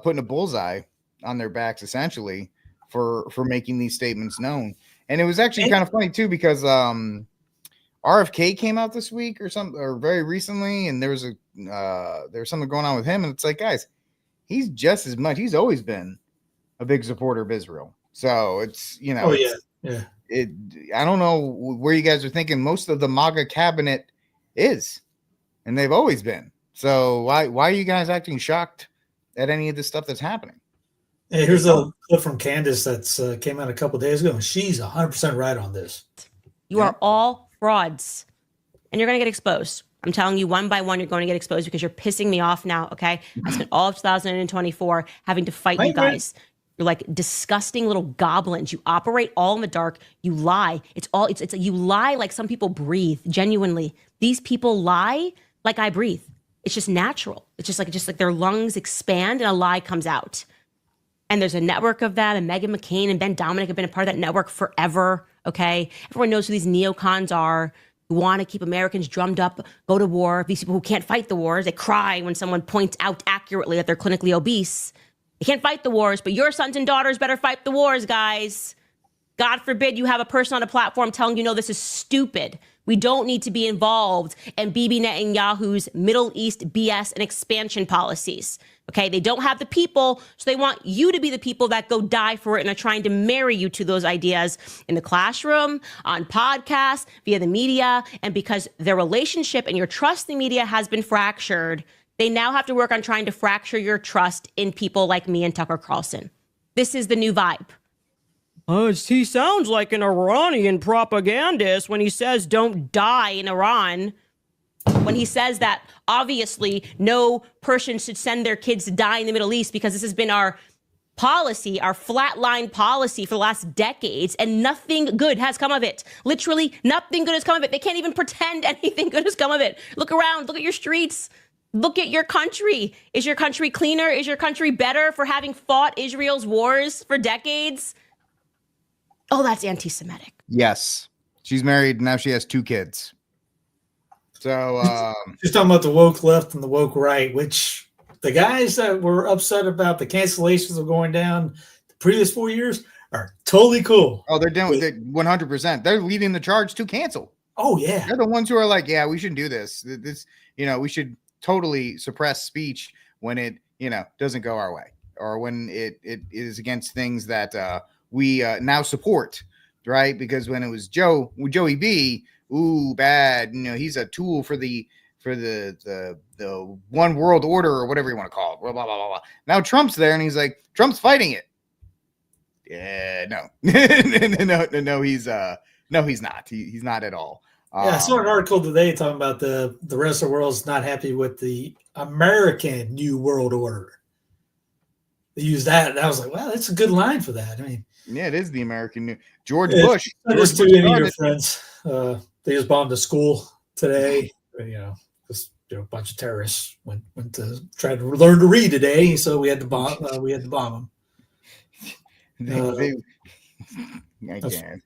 putting a bullseye on their backs essentially for making these statements known. And it was actually kind of funny too, because RFK came out this week or very recently, and there was something going on with him, and it's like, guys, he's just as much, he's always been a big supporter of Israel. So it's I don't know where you guys are thinking most of the MAGA cabinet is, and they've always been. So why are you guys acting shocked at any of this stuff that's happening? Hey, here's a clip from Candace that's came out a couple days ago, and she's 100% right on this. You are all frauds, and you're going to get exposed. I'm telling you, one by one, you're going to get exposed because you're pissing me off now, okay? I spent all of 2024 having to fight you guys. You're like disgusting little goblins. You operate all in the dark. You lie. It's you lie like some people breathe, genuinely. These people lie like I breathe. It's just natural. It's just like their lungs expand and a lie comes out. And there's a network of that, and Meghan McCain and Ben Dominic have been a part of that network forever, okay? Everyone knows who these neocons are, who want to keep Americans drummed up, go to war. These people who can't fight the wars, they cry when someone points out accurately that they're clinically obese. They can't fight the wars, but your sons and daughters better fight the wars, guys. God forbid you have a person on a platform telling you, no, this is stupid. We don't need to be involved in Bibi Netanyahu's Middle East BS and expansion policies. Okay, they don't have the people, so they want you to be the people that go die for it and are trying to marry you to those ideas in the classroom, on podcasts, via the media. And because their relationship and your trust in the media has been fractured, they now have to work on trying to fracture your trust in people like me and Tucker Carlson. This is the new vibe. He sounds like an Iranian propagandist when he says don't die in Iran. When he says that obviously no person should send their kids to die in the Middle East because this has been our policy, our flatline policy for the last decades, and nothing good has come of it. Literally nothing good has come of it. They can't even pretend anything good has come of it. Look around, look at your streets, look at your country. Is your country cleaner? Is your country better for having fought Israel's wars for decades? Oh, that's anti-Semitic. Yes. She's married. Now she has 2 kids. So she's talking about the woke left and the woke right, which the guys that were upset about the cancellations of going down the previous 4 years are totally cool. Oh, they're doing 100%. They're leading the charge to cancel. Oh, yeah. They're the ones who are like, yeah, we shouldn't do this. This, we should totally suppress speech when it, doesn't go our way, or when it is against things that we now support, right? Because when it was Joey B, ooh, bad. He's a tool for the one world order or whatever you want to call it. Blah, blah, blah, blah. Now Trump's there and he's like, Trump's fighting it. Yeah, no, no, he's not. He's not at all. Yeah, I saw an article today talking about the rest of the world's not happy with the American New World Order. They used that, and I was like, wow, that's a good line for that. I mean, yeah, it is the American New George Bush. Just to any of your friends. They just bombed a school today. Just a bunch of terrorists went to try to learn to read today, so we had to bomb. Them. I can't.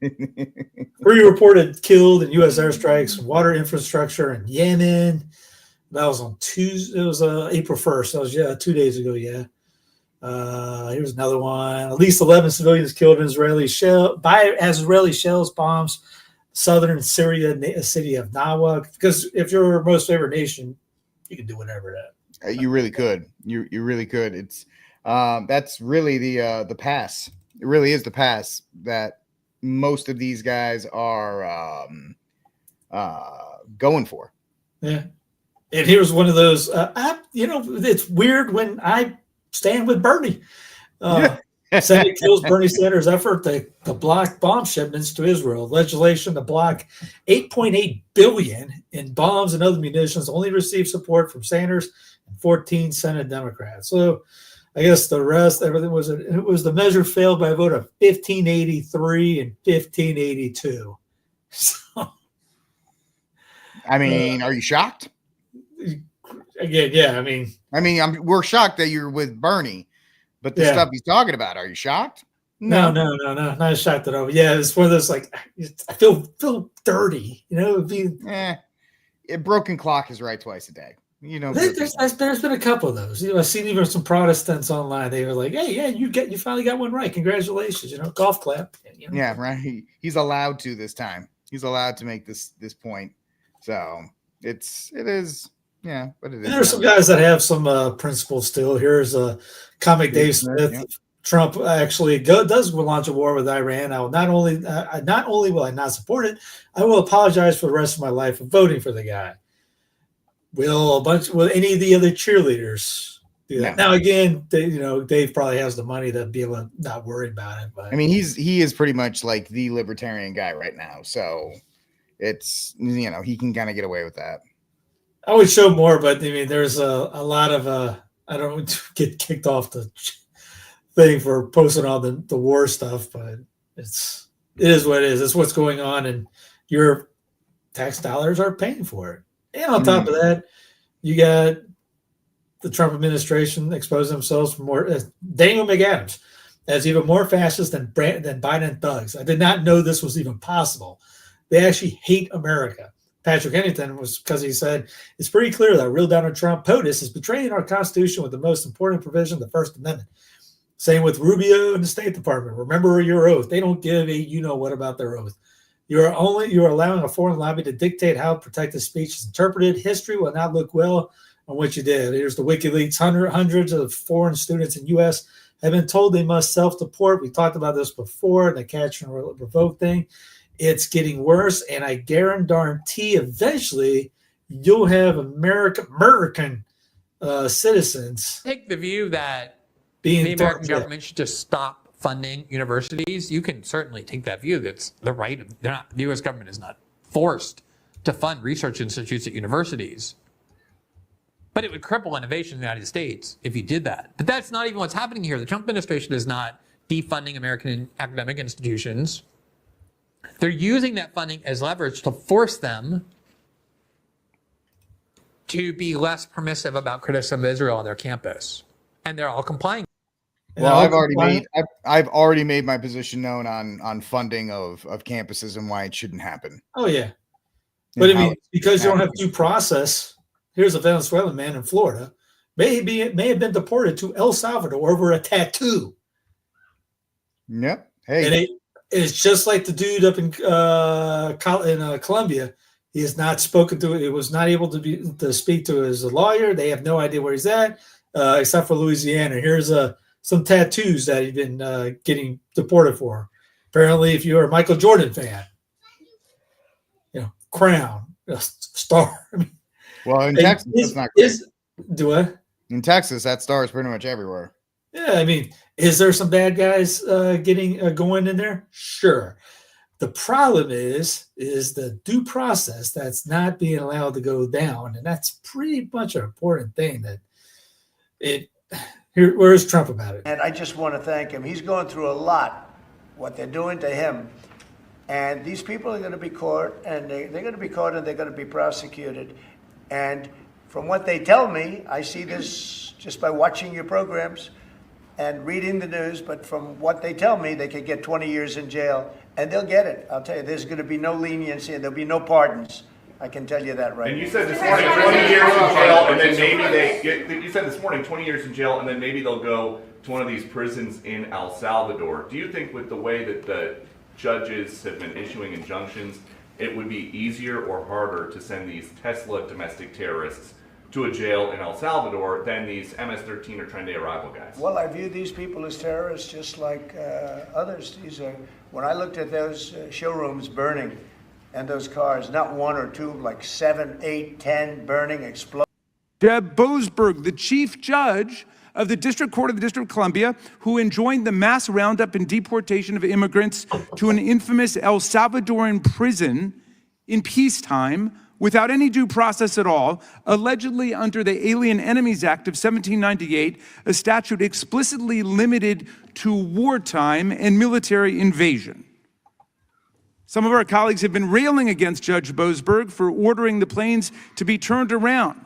3 reported killed in U.S. airstrikes, water infrastructure in Yemen. That was on Tuesday. It was April 1st. That was 2 days ago. Yeah. Here's another one. At least 11 civilians killed in Israeli shells bombs southern Syria city of Nawa. Because if you're your most favorite nation, you can do whatever that. You really could. You really could. It's that's really the pass. It really is the pass that most of these guys are going for. Yeah. And here's one of those. It's weird when I stand with Bernie. Senate kills Bernie Sanders' effort to block bomb shipments to Israel. Legislation to block $8.8 billion in bombs and other munitions only received support from Sanders and 14 Senate Democrats. So I guess the rest, everything was the measure failed by a vote of 1583 and 1582. So, I mean, are you shocked? Again, yeah. We're shocked that you're with Bernie, but the stuff he's talking about, are you shocked? No, not shocked at all. Yeah, it's one of those like I feel dirty, A broken clock is right twice a day. There's been a couple of those. I've seen even some Protestants online. They were like, "Hey, yeah, you finally got one right. Congratulations!" Golf clap. Yeah, right. He's allowed to this time. He's allowed to make this point. So it is. Yeah, but it is. There's some guys that have some principles still. Here's comic Dave Smith. Yeah. Trump actually does launch a war with Iran. I will not only will I not support it, I will apologize for the rest of my life for voting for the guy. Will any of the other cheerleaders do that? No. Now again, Dave probably has the money to be able to not worry about it. But he is pretty much like the libertarian guy right now. So it's he can kind of get away with that. I would show more, but there's a lot of I don't get kicked off the thing for posting all the war stuff, but it is what it is. It's what's going on, and your tax dollars are paying for it. And on top of that, you got the Trump administration exposing themselves for more. Daniel McAdams as even more fascist than Biden thugs. I did not know this was even possible. They actually hate America. Patrick Henningsen was because he said it's pretty clear that real Donald Trump POTUS is betraying our Constitution with the most important provision, the First Amendment. Same with Rubio and the State Department. Remember your oath. They don't give a you-know-what about their oath. You're allowing a foreign lobby to dictate how protected speech is interpreted. History will not look well on what you did. Here's the WikiLeaks. Hundreds of foreign students in U.S. have been told they must self-deport. We talked about this before, the catch and revoke thing. It's getting worse, and I guarantee eventually you'll have American citizens take the view that the American government should just stop funding universities. You can certainly take that view. That's the right. The U.S. government is not forced to fund research institutes at universities. But it would cripple innovation in the United States if you did that. But that's not even what's happening here. The Trump administration is not defunding American academic institutions. They're using that funding as leverage to force them to be less permissive about criticism of Israel on their campus. And they're all complying. Well, I've already made my position known on funding of campuses and why it shouldn't happen. Oh yeah. But I mean, because you don't have due process, here's a Venezuelan man in Florida, may have been deported to El Salvador over a tattoo. Yep. Hey. And it's just like the dude up in Colombia. He is not spoken to. He was not able to speak to his lawyer. They have no idea where he's at, except for Louisiana. Here's some tattoos that he's been getting deported for. Apparently, if you're a Michael Jordan fan, crown, star. I mean, well, in Texas, that's not great. In Texas, that star is pretty much everywhere. Yeah, I mean, is there some bad guys going in there? Sure. The problem is the due process that's not being allowed to go down, and that's pretty much an important thing. Where is Trump about it? And I just want to thank him. He's going through a lot. What they're doing to him, and these people are going to be caught, and they're going to be caught, and they're going to be prosecuted. And from what they tell me, I see this just by watching your programs and reading the news, but from what they tell me, they could get 20 years in jail, and they'll get it. I'll tell you, there's going to be no leniency, and there'll be no pardons. I can tell you that right now. And you said this morning 20 years in jail, and then maybe they get, you said this morning 20 years in jail, and then maybe they'll go to one of these prisons in El Salvador. Do you think with the way that the judges have been issuing injunctions, it would be easier or harder to send these Tesla domestic terrorists to a jail in El Salvador than these MS-13 or Tren de Aragua guys? Well, I view these people as terrorists just like others. When I looked at those showrooms burning and those cars, not one or two, like 7, 8, 10 burning, exploding. Jeb Boasberg, the chief judge of the District Court of the District of Columbia, who enjoined the mass roundup and deportation of immigrants to an infamous El Salvadoran prison in peacetime without any due process at all, allegedly under the Alien Enemies Act of 1798, a statute explicitly limited to wartime and military invasion. Some of our colleagues have been railing against Judge Boasberg for ordering the planes to be turned around.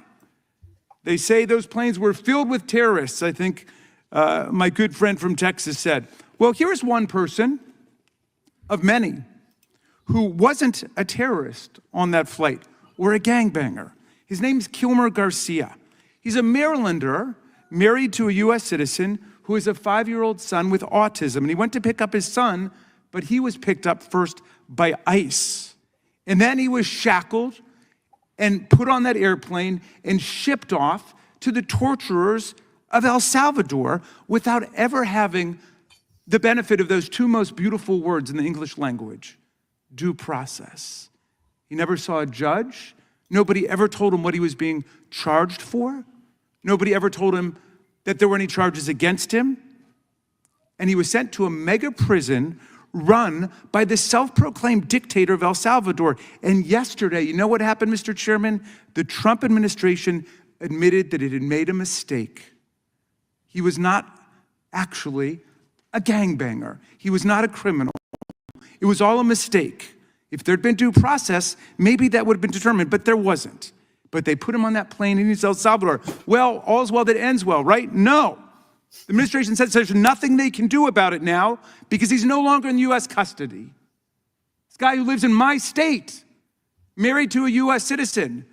They say those planes were filled with terrorists, I think my good friend from Texas said. Well, here's one person of many who wasn't a terrorist on that flight or a gangbanger. His name's Kilmer Garcia. He's a Marylander married to a U.S. citizen who has a 5-year-old son with autism. And he went to pick up his son, but he was picked up first by ICE. And then he was shackled and put on that airplane and shipped off to the torturers of El Salvador without ever having the benefit of those two most beautiful words in the English language, due process. He never saw a judge. Nobody ever told him what he was being charged for. Nobody ever told him that there were any charges against him. And he was sent to a mega prison run by the self-proclaimed dictator of El Salvador. And yesterday, you know what happened, Mr. Chairman? The Trump administration admitted that it had made a mistake. He was not actually a gangbanger. He was not a criminal. It was all a mistake. If there'd been due process, maybe that would have been determined, but there wasn't. But they put him on that plane in El Salvador. Well, all's well that ends well, right? No. The administration says there's nothing they can do about it now because he's no longer in U.S. custody. This guy who lives in my state, married to a U.S. citizen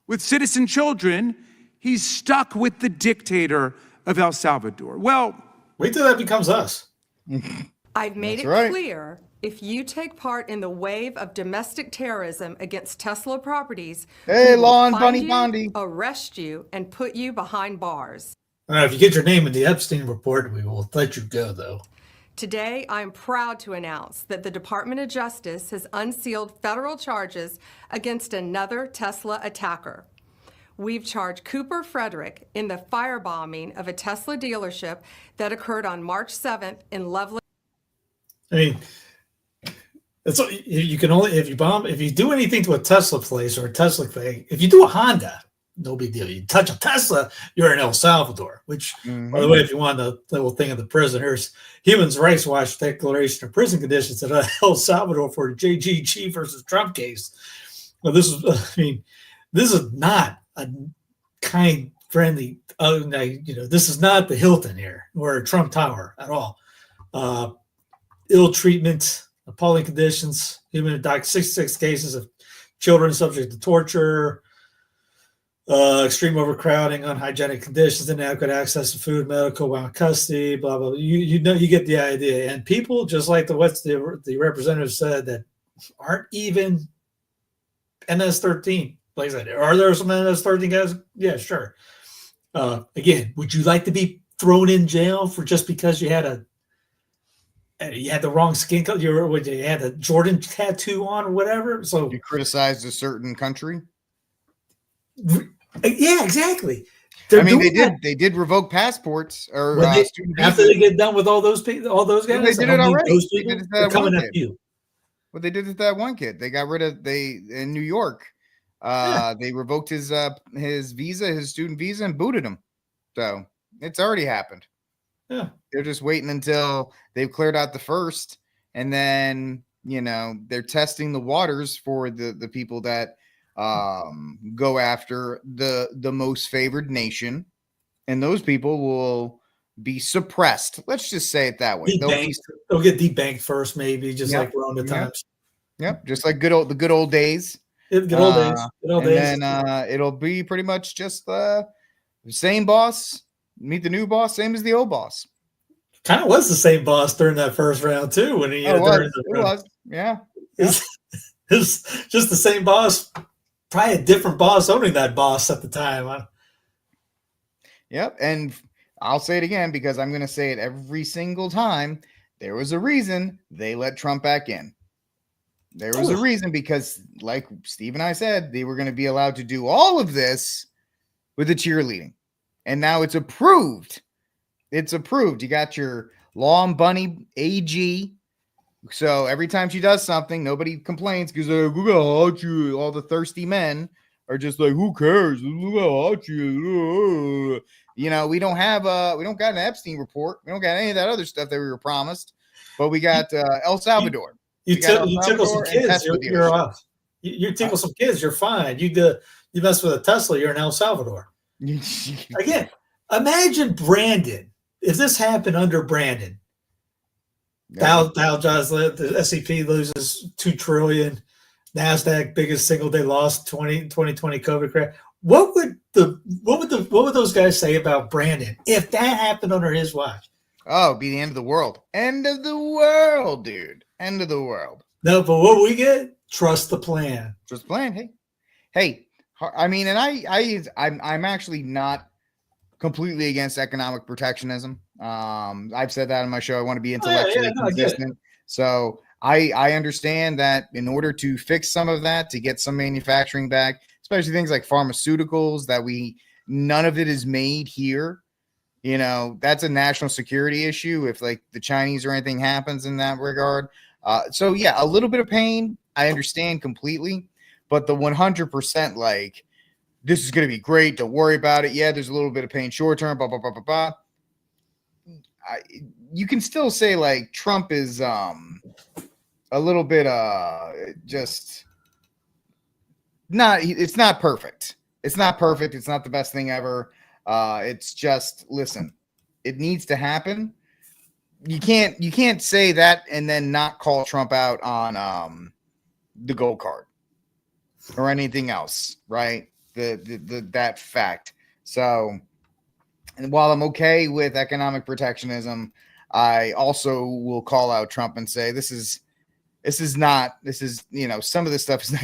with citizen children, he's stuck with the dictator of El Salvador. Well, Wait till that becomes us. I've made it clear, if you take part in the wave of domestic terrorism against Tesla properties, we will find you, arrest you, and put you behind bars. If you get your name in the Epstein report, we will let you go, though. Today, I am proud to announce that the Department of Justice has unsealed federal charges against another Tesla attacker. We've charged Cooper Frederick in the firebombing of a Tesla dealership that occurred on March 7th in Loveland. I mean, you can only, if you do anything to a Tesla place or a Tesla thing, if you do a Honda, no big deal. You touch a Tesla, you're in El Salvador, which, by the way, if you want the little thing of the prison, here's Human Rights Watch declaration of prison conditions in El Salvador for the JGG versus Trump case. Well, this is not a kind, friendly, this is not the Hilton here or Trump Tower at all. Ill treatment, appalling conditions, human 66 cases of children subject to torture, extreme overcrowding, unhygienic conditions, inadequate access to food, medical, while in custody, blah, blah, blah. You get the idea. And people, just like the representative said, that aren't even MS-13. Like I said, are there some MS-13 guys? Yeah, sure. Again, would you like to be thrown in jail for just because you had the wrong skin color, you had a Jordan tattoo on or whatever? So you criticized a certain country? Yeah, exactly. They did revoke passports or after they get done with all those guys. They did it already. Those people are coming at you. Well, they did it to that one kid. They got rid of in New York. They revoked his visa, his student visa, and booted him. So it's already happened. Yeah, they're just waiting until they've cleared out the first, and then they're testing the waters for the people that go after the most favored nation, and those people will be suppressed. Let's just say it that way. They'll get debanked first, maybe, just like we're on the times. Yep, just like the good old days. Good old days. And then it'll be pretty much just the same boss. Meet the new boss, same as the old boss. Kind of was the same boss during that first round too. When he was, yeah. It's just the same boss. Probably a different boss owning that boss at the time. Huh? Yep, and I'll say it again because I'm going to say it every single time. There was a reason they let Trump back in. There was a reason because, like Steve and I said, they were going to be allowed to do all of this with the cheerleading. And now it's approved. It's approved. You got your Law and Bunny AG. So every time she does something, nobody complains because we're going to haunt you. All the thirsty men are just like, who cares? We're going to haunt you. We don't got an Epstein report. We don't got any of that other stuff that we were promised. But we got El Salvador. You tickle some kids, you're off. You tickle some kids, you're fine. You mess with a Tesla, you're in El Salvador. Again, imagine Brandon. If this happened under Brandon, Dow Jones, the SEP loses $2 trillion, NASDAQ biggest single day loss, 2020 COVID crash. What would those guys say about Brandon if that happened under his watch? Oh, it'd be the end of the world. End of the world, dude. End of the world. No, but what we get? Trust the plan. Trust the plan. Hey. I mean, and I'm actually not completely against economic protectionism. I've said that on my show. I want to be intellectually consistent. So I understand that in order to fix some of that, to get some manufacturing back, especially things like pharmaceuticals that none of it is made here. That's a national security issue if like the Chinese or anything happens in that regard. So yeah, a little bit of pain. I understand completely. But the 100% like, this is going to be great. Don't worry about it. Yeah, there's a little bit of pain short term. Blah, blah, blah, blah, blah. You can still say like Trump is a little bit just not. It's not perfect. It's not perfect. It's not the best thing ever. It's just listen. It needs to happen. You can't say that and then not call Trump out on the gold card. Or anything else, right? That fact. So And while I'm okay with economic protectionism, I also will call out Trump and say some of this stuff is not.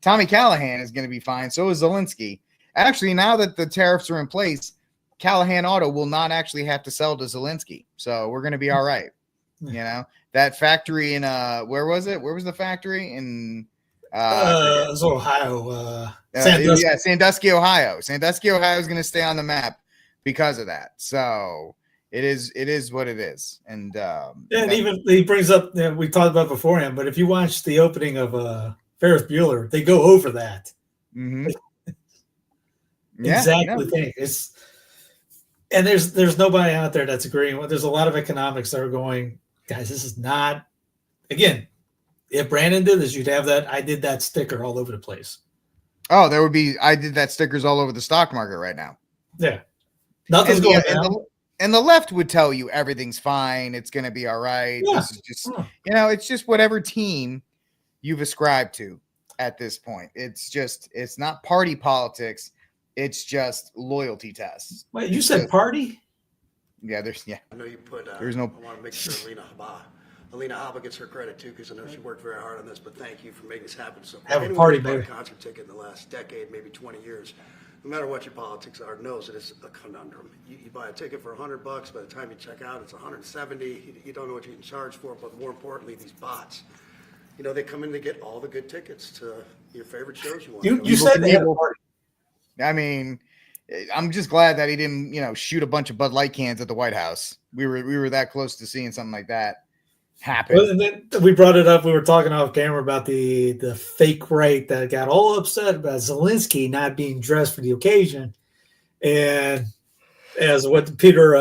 Tommy Callahan is going to be fine. So is Zelensky. Actually, now that the tariffs are in place, Callahan Auto will not actually have to sell to Zelensky. So we're going to be all right. That factory in where was it? Where was the factory in? It was Ohio. Sandusky, Ohio. Sandusky, Ohio is going to stay on the map because of that. So it is what it is. And and even he brings up, we talked about beforehand, but if you watch the opening of Ferris Bueller, they go over that. Mm-hmm. Exactly. Thing. And there's nobody out there that's agreeing. There's a lot of economics that are going, guys, this is not, again, if Brandon did this, you'd have that I did that sticker all over the place. Oh, there would be I did that stickers all over the stock market right now. Yeah. Nothing's going down. And the left would tell you everything's fine. It's going to be all right. Yeah. This is just, it's just whatever team you've ascribed to at this point. It's not party politics. It's just loyalty tests. Wait, you said party? Yeah, I know you put, there's no. I want to make sure Alina Habba gets her credit too, because I know she worked very hard on this, but thank you for making this happen. So have a party, baby. A concert ticket in the last decade, maybe 20 years, no matter what your politics are, knows that it's a conundrum. You buy a ticket for $100, by the time you check out, it's $170. You don't know what you can charge for it, but more importantly, these bots, they come in to get all the good tickets to your favorite shows you want. You said they had a party. I mean, I'm just glad that he didn't, shoot a bunch of Bud Light cans at the White House. We were that close to seeing something like that happen. Well, and then we brought it up. We were talking off camera about the fake right that got all upset about Zelensky not being dressed for the occasion, and as what Peter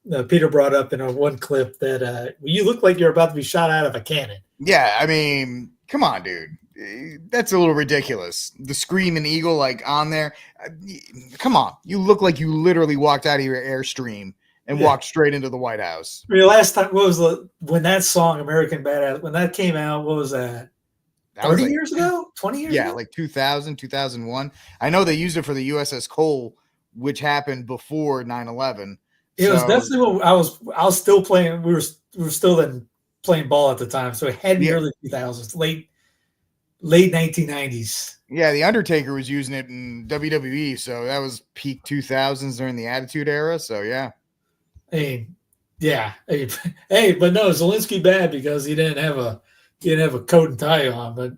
brought up in one clip that you look like you're about to be shot out of a cannon. Yeah, I mean, come on, dude. That's a little ridiculous. The Screaming Eagle, on there. Come on. You look like you literally walked out of your Airstream and walked straight into the White House. I mean, last time, when that song, American Badass, when that came out, what was that? 30 years ago? 20 years ago? Yeah, like 2000, 2001. I know they used it for the USS Cole, which happened before 9/11. It was definitely what I was still playing. We were still then playing ball at the time. So it had the early 2000s, late 1990s. Yeah, the Undertaker was using it in WWE, so that was peak 2000s during the Attitude Era. So yeah. Hey, but no, Zelensky bad because he didn't have a coat and tie on, but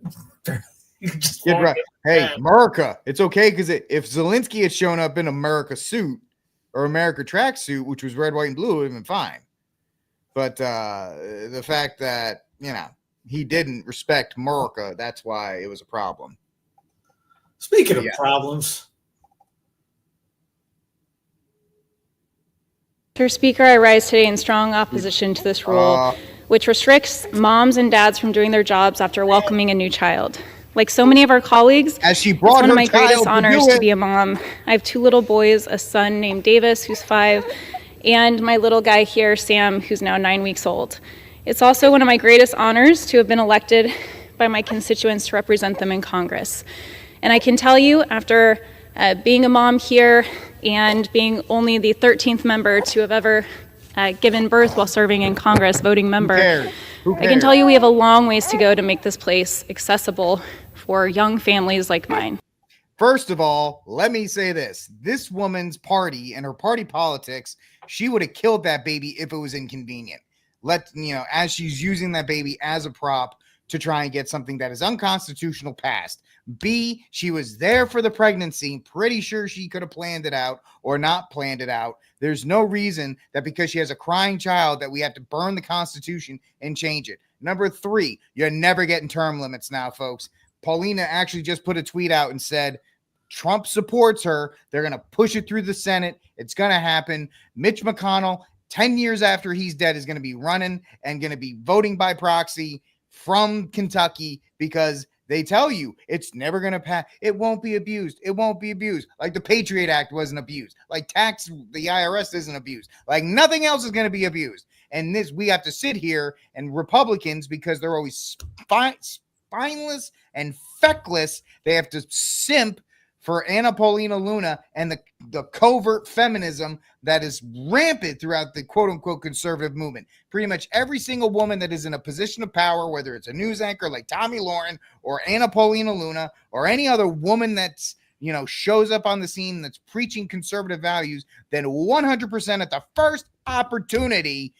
right. Hey, America, it's okay because if Zelensky had shown up in America suit or America tracksuit, which was red, white, and blue, it would have been fine. But the fact that he didn't respect America, that's why it was a problem. Speaking of problems. Mr. Speaker, I rise today in strong opposition to this rule, which restricts moms and dads from doing their jobs after welcoming a new child. Like so many of our colleagues, it's one of my greatest honors to be a mom. I have 2 little boys, a son named Davis, who's 5, and my little guy here, Sam, who's now 9 weeks old. It's also one of my greatest honors to have been elected by my constituents to represent them in Congress. And I can tell you, after being a mom here and being only the 13th member to have ever given birth while serving in Congress, voting member, I can tell you we have a long ways to go to make this place accessible for young families like mine. First of all, let me say this. This woman's party and her party politics, she would have killed that baby if it was inconvenient. As she's using that baby as a prop to try and get something that is unconstitutional passed. B, she was there for the pregnancy. Pretty sure she could have planned it out or not planned it out. There's no reason that because she has a crying child that we have to burn the Constitution and change it. Number 3, you're never getting term limits now, folks. Paulina actually just put a tweet out and said, Trump supports her. They're going to push it through the Senate. It's going to happen. Mitch McConnell, 10 years after he's dead, is going to be running and going to be voting by proxy from Kentucky because they tell you it's never going to pass. It won't be abused. It won't be abused. Like the Patriot Act wasn't abused. Like the IRS isn't abused. Like nothing else is going to be abused. And we have to sit here and Republicans, because they're always spineless and feckless, they have to simp for Anna Paulina Luna and the covert feminism that is rampant throughout the quote-unquote conservative movement. Pretty much every single woman that is in a position of power, whether it's a news anchor like Tomi Lahren or Anna Paulina Luna or any other woman that's, shows up on the scene that's preaching conservative values, then 100% at the first opportunity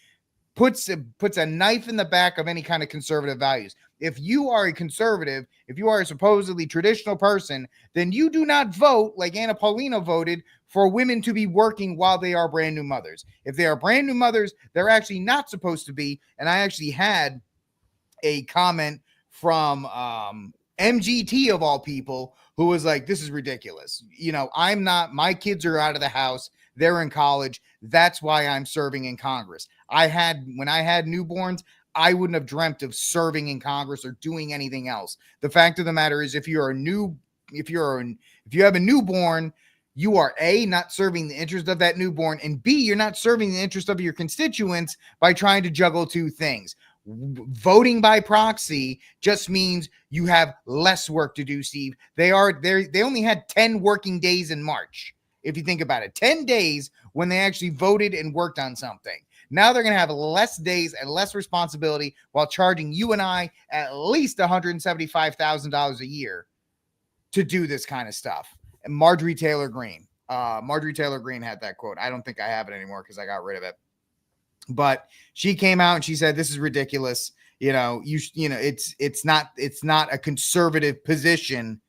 puts a knife in the back of any kind of conservative values. If you are a conservative, if you are a supposedly traditional person, then you do not vote like Anna Paulina voted for women to be working while they are brand new mothers. If they are brand new mothers, they're actually not supposed to be. And I actually had a comment from MGT of all people who was like, this is ridiculous. My kids are out of the house. They're in college. That's why I'm serving in Congress. When I had newborns, I wouldn't have dreamt of serving in Congress or doing anything else. The fact of the matter is, if you have a newborn, you are A, not serving the interest of that newborn, and B, you're not serving the interest of your constituents by trying to juggle two things. Voting by proxy just means you have less work to do, Steve. They only had 10 working days in March. If you think about it, 10 days when they actually voted and worked on something. Now they're going to have less days and less responsibility while charging you and I at least $175,000 a year to do this kind of stuff. And Marjorie Taylor Greene had that quote. I don't think I have it anymore because I got rid of it. But she came out and she said, this is ridiculous. It's not a conservative position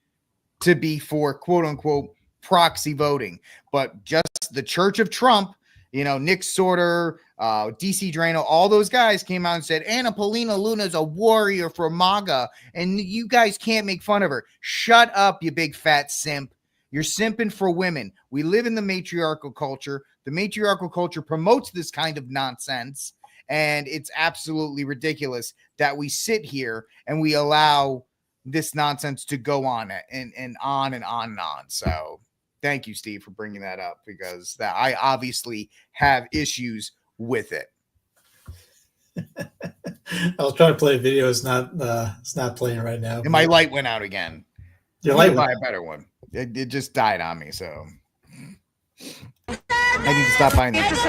to be for quote unquote proxy voting, but just the Church of Trump, Nick Sorter, DC Drano, all those guys came out and said, Anna Paulina Luna is a warrior for MAGA, and you guys can't make fun of her. Shut up, you big fat simp. You're simping for women. We live in the matriarchal culture. The matriarchal culture promotes this kind of nonsense, and it's absolutely ridiculous that we sit here and we allow this nonsense to go on and on and on and on. So thank you, Steve, for bringing that up, because I obviously have issues with it. I was trying to play a video. It's not playing right now. And my light went out again. Your light buy a better one. It just died on me, so I need to stop buying this.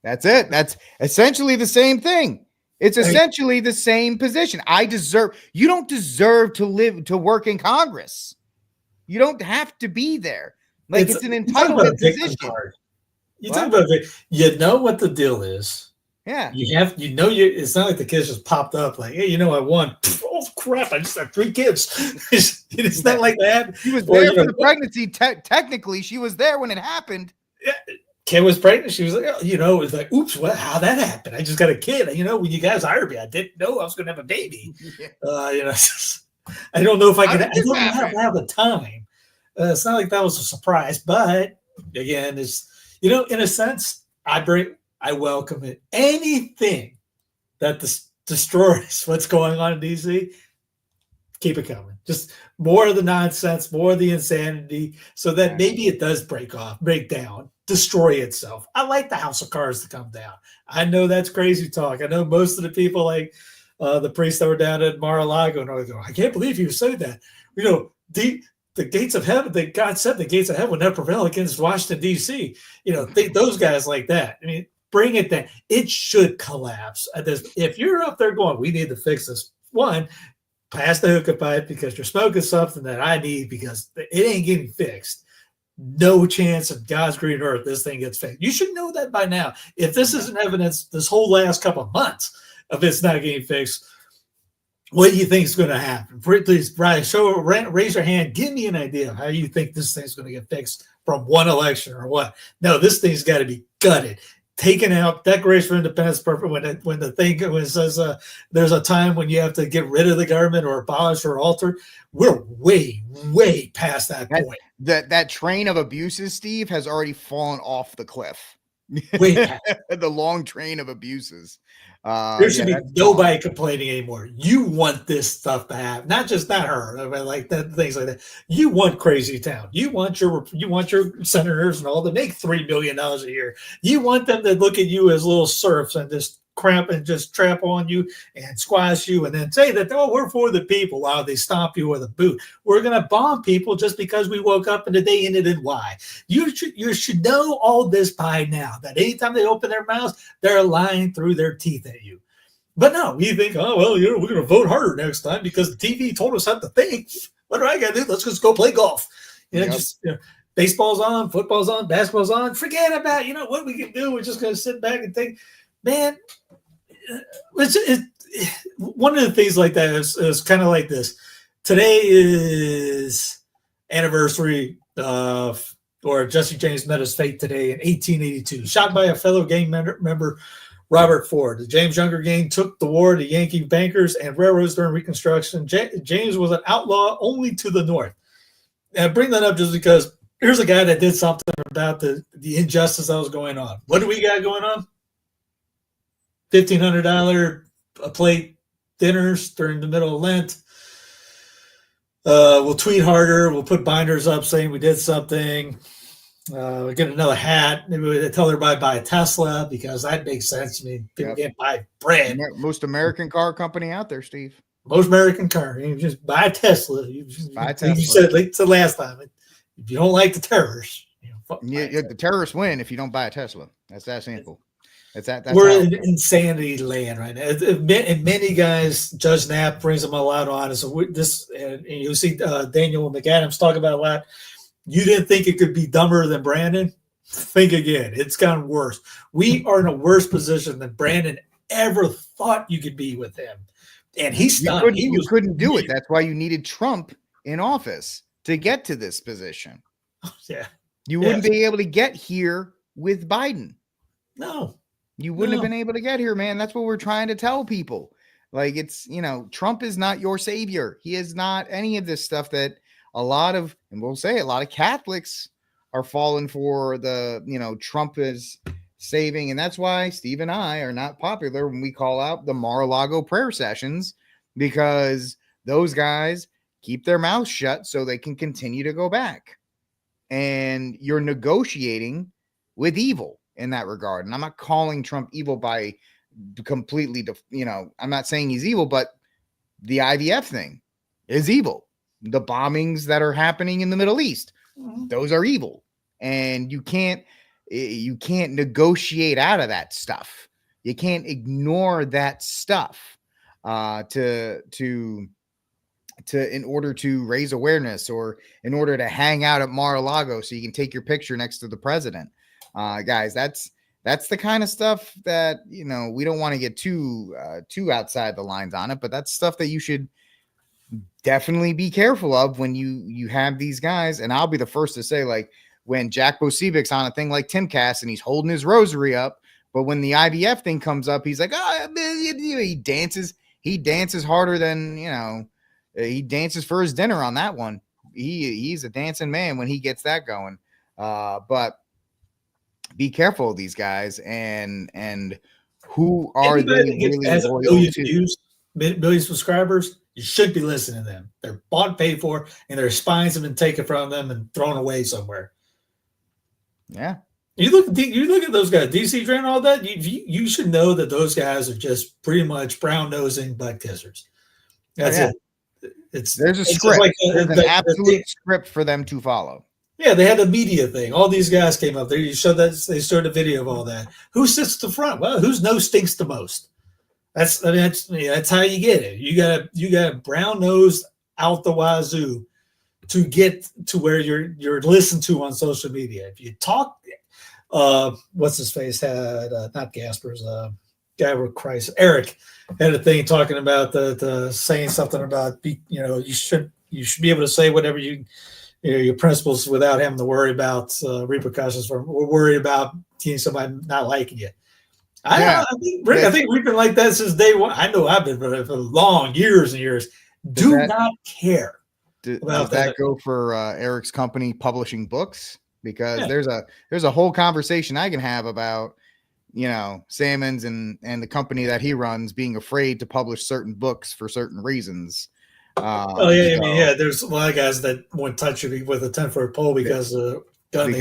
That's it. That's essentially the same thing. It's essentially the same position. You don't deserve to work in Congress. You don't have to be there. Like it's an entitlement position. You talk about it. You know what the deal is. Yeah. It's not like the kids just popped up like, hey, I won. Oh crap, I just had 3 kids. It's not like that. She was there for the pregnancy. Technically, she was there when it happened. Yeah. Kim was pregnant. She was like, it was like, oops, how that happened? I just got a kid. When you guys hired me, I didn't know I was going to have a baby. Yeah. I don't know if I could. I don't have the time. It's not like that was a surprise, but again, it's in a sense, I welcome it. Anything that destroys what's going on in DC, keep it coming. Just more of the nonsense, more of the insanity, so that maybe it does break down, destroy itself. I like the House of Cards to come down. I know that's crazy talk. I know most of the people, like the priests that were down at Mar-a-Lago, and I go, I can't believe you said that. The gates of heaven, God said the gates of heaven would never prevail against Washington, D.C. Those guys like that. Bring it down. It should collapse. If you're up there going, we need to fix this. One, pass the hookah pipe, because you're smoking something that I need, because it ain't getting fixed. No chance of God's green earth this thing gets fixed. You should know that by now. If this isn't evidence this whole last couple of months of it's not getting fixed, what do you think is going to happen? Please, Brian, raise your hand. Give me an idea of how you think this thing's going to get fixed from one election or what. No, this thing's got to be gutted. Taken out. Declaration of Independence, perfect. When it says there's a time when you have to get rid of the government or abolish or alter, we're way, way past that point. That train of abuses, Steve, has already fallen off the cliff. Way past. The long train of abuses. There should be nobody complaining anymore. You want this stuff to happen, not her, but like that, things like that. You want Crazy Town. You want your senators and all to make $3 million a year. You want them to look at you as little serfs and just crap and just trample on you and squash you and then say that, oh, we're for the people while they stomp you with a boot. We're going to bomb people just because we woke up and the day ended in Y. You should know all this by now, that anytime they open their mouths, they're lying through their teeth at you. But no, we think, oh, well, we're going to vote harder next time because the TV told us how to think. What do I got to do? Let's just go play golf. Baseball's on, football's on, basketball's on. Forget about, what we can do. We're just going to sit back and think, man, one of the things like that is kind of like this. Today is anniversary of, or Jesse James met his fate today in 1882, shot by a fellow gang member, Robert Ford. The James Younger gang took the war to Yankee bankers and railroads during Reconstruction. James was an outlaw only to the north. And I bring that up just because here's a guy that did something about the injustice that was going on. What do we got going on? $1,500 a plate dinners during the middle of Lent. We'll tweet harder. We'll put binders up saying we did something. We'll get another hat. Maybe we tell everybody buy a Tesla because that makes sense. I mean, people can't buy bread. Most American car company out there, Steve. Most American car. You just buy a Tesla. Buy a Tesla. You said like the last time. If you don't like the terrorists, the terrorists win if you don't buy a Tesla. That's that simple. That's we're in insanity land right now. And many guys, Judge Knapp brings them a lot on. So and you see Daniel McAdams talk about a lot. You didn't think it could be dumber than Brandon? Think again. It's gotten worse. We are in a worse position than Brandon ever thought you could be with him. And he's done. You couldn't do it. That's why you needed Trump in office to get to this position. Yeah. You wouldn't be able to get here with Biden. No. You wouldn't have been able to get here, man. That's what we're trying to tell people. Like, it's, Trump is not your savior. He is not any of this stuff that a lot of Catholics are falling for. Trump is saving. And that's why Steve and I are not popular when we call out the Mar-a-Lago prayer sessions, because those guys keep their mouths shut so they can continue to go back. And you're negotiating with evil in that regard. And I'm not calling Trump evil by completely, I'm not saying he's evil, but the IVF thing is evil. The bombings that are happening in the Middle East, those are evil. And you can't negotiate out of that stuff. You can't ignore that stuff in order to raise awareness, or in order to hang out at Mar-a-Lago so you can take your picture next to the president. Guys, that's the kind of stuff that, we don't want to get too outside the lines on it, but that's stuff that you should definitely be careful of when you have these guys. And I'll be the first to say, like, when Jack Bosevic's on a thing like Timcast and he's holding his rosary up, but when the IVF thing comes up, he's like, he dances harder than, he dances for his dinner on that one. He's a dancing man when he gets that going. But be careful of these guys and who are they really loyal to? Million subscribers, you should be listening to them. They're bought and paid for, and their spines have been taken from them and thrown away somewhere. Yeah. You look at those guys, DC Drain, all that. You should know that those guys are just pretty much brown nosing butt kissers. That's it. There's a script. There's an absolute script for them to follow. Yeah, they had a media thing. All these guys came up there. You showed that they showed a video of all that. Who sits at the front? Well, whose nose stinks the most? That's how you get it. You got brown nosed out the wazoo to get to where you're listened to on social media. If you talk, what's his face had not Gasper's guy with Christ, Eric had a thing talking about the saying something about you should be able to say whatever your principles without having to worry about repercussions or worried about somebody not liking you. I think we've been like that since day one. I know I've been for long years and years. Not care. Does that go for Eric's company publishing books? Because there's a whole conversation I can have about Salmons and the company that he runs being afraid to publish certain books for certain reasons. There's a lot of guys that won't touch you with a 10-foot pole because But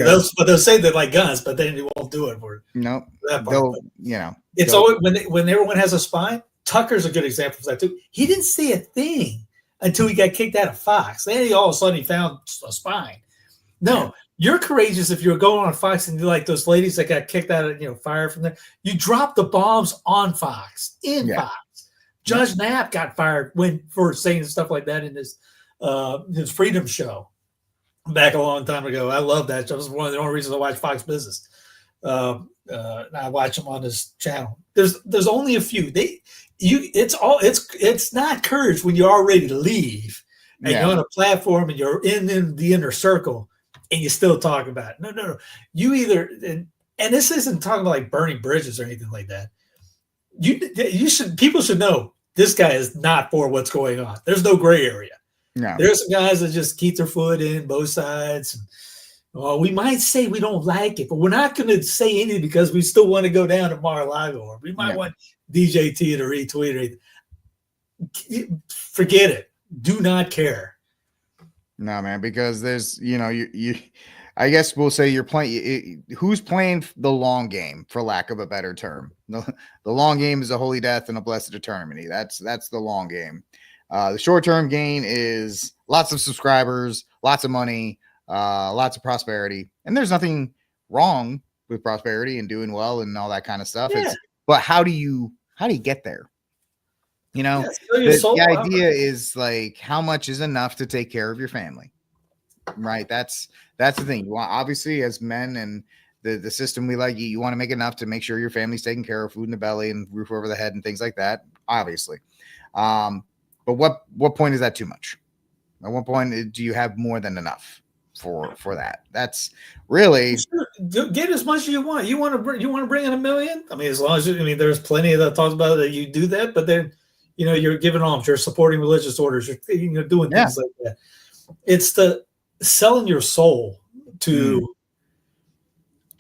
they'll say they like guns, but then they won't do it for nope. that part. They'll, you know, it's always when everyone has a spine. Tucker's a good example of that too. He didn't say a thing until he got kicked out of Fox. Then all of a sudden he found a spine. No, you're courageous if you're going on Fox and you're like those ladies that got kicked out of, fired from there. You drop the bombs on Fox, Fox. Judge Knapp got fired for saying stuff like that in his Freedom Show back a long time ago. I love that. That was one of the only reasons I watch Fox Business. I watch them on this channel. There's only a few. It's not courage when you're all ready to leave and you're on a platform and you're in the inner circle and you still talk about it. No. You either and this isn't talking about like burning bridges or anything like that. People should know this guy is not for what's going on. There's no gray area. No. There's some guys that just keep their foot in both sides. Well, we might say we don't like it, but we're not going to say anything because we still want to go down to Mar-a-Lago, or we might want DJT to retweet or anything. Forget it. Do not care. No, man, because there's, you I guess we'll say you're playing. Who's playing the long game, for lack of a better term? The long game is a holy death and a blessed eternity. That's the long game. The short-term gain is lots of subscribers, lots of money, lots of prosperity, and there's nothing wrong with prosperity and doing well and all that kind of stuff. Yeah. But how do you get there? The idea is like, how much is enough to take care of your family, right? That's the thing. You want, obviously, as men and the system we like, you want to make enough to make sure your family's taken care of, food in the belly and roof over the head and things like that, obviously. But what point is that too much? At what point do you have more than enough for that? That's really get as much as you want. You want to bring in $1 million. I mean, as long as there's plenty that talks about that you do that, but then you're giving alms, you're supporting religious orders, you're doing things like that. It's the selling your soul to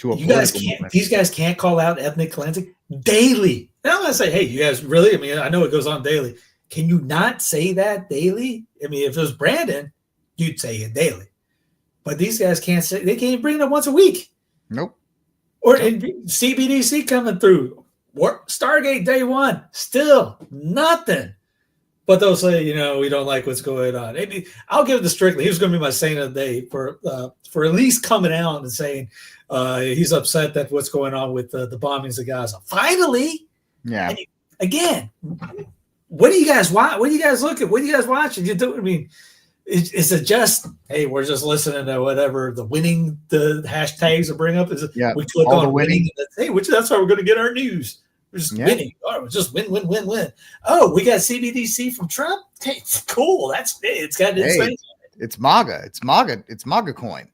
a you guys can't movement. These guys can't call out ethnic cleansing daily. Now I say, hey, you guys really? I mean, I know it goes on daily. Can you not say that daily? I mean, if it was Brandon, you'd say it daily. But these guys can't say, they can't bring it up once a week. Nope. Or CBDC coming through. Stargate day one, still nothing. But they'll say, we don't like what's going on. Maybe I'll give it to Strickland. He was going to be my saint of the day for at least coming out and saying he's upset that what's going on with the bombings of Gaza. Finally. Yeah. And again, what do you guys watch? What do you guys look at? What do you guys watch? And is it just, hey, we're just listening to whatever the hashtags will bring up? Is it, we click on winning. Hey, that's how we're going to get our news. We're just winning. Oh, we're just win. Oh, we got CBDC from Trump. Hey, it's cool. It's got its thing. It's MAGA. It's MAGA coin.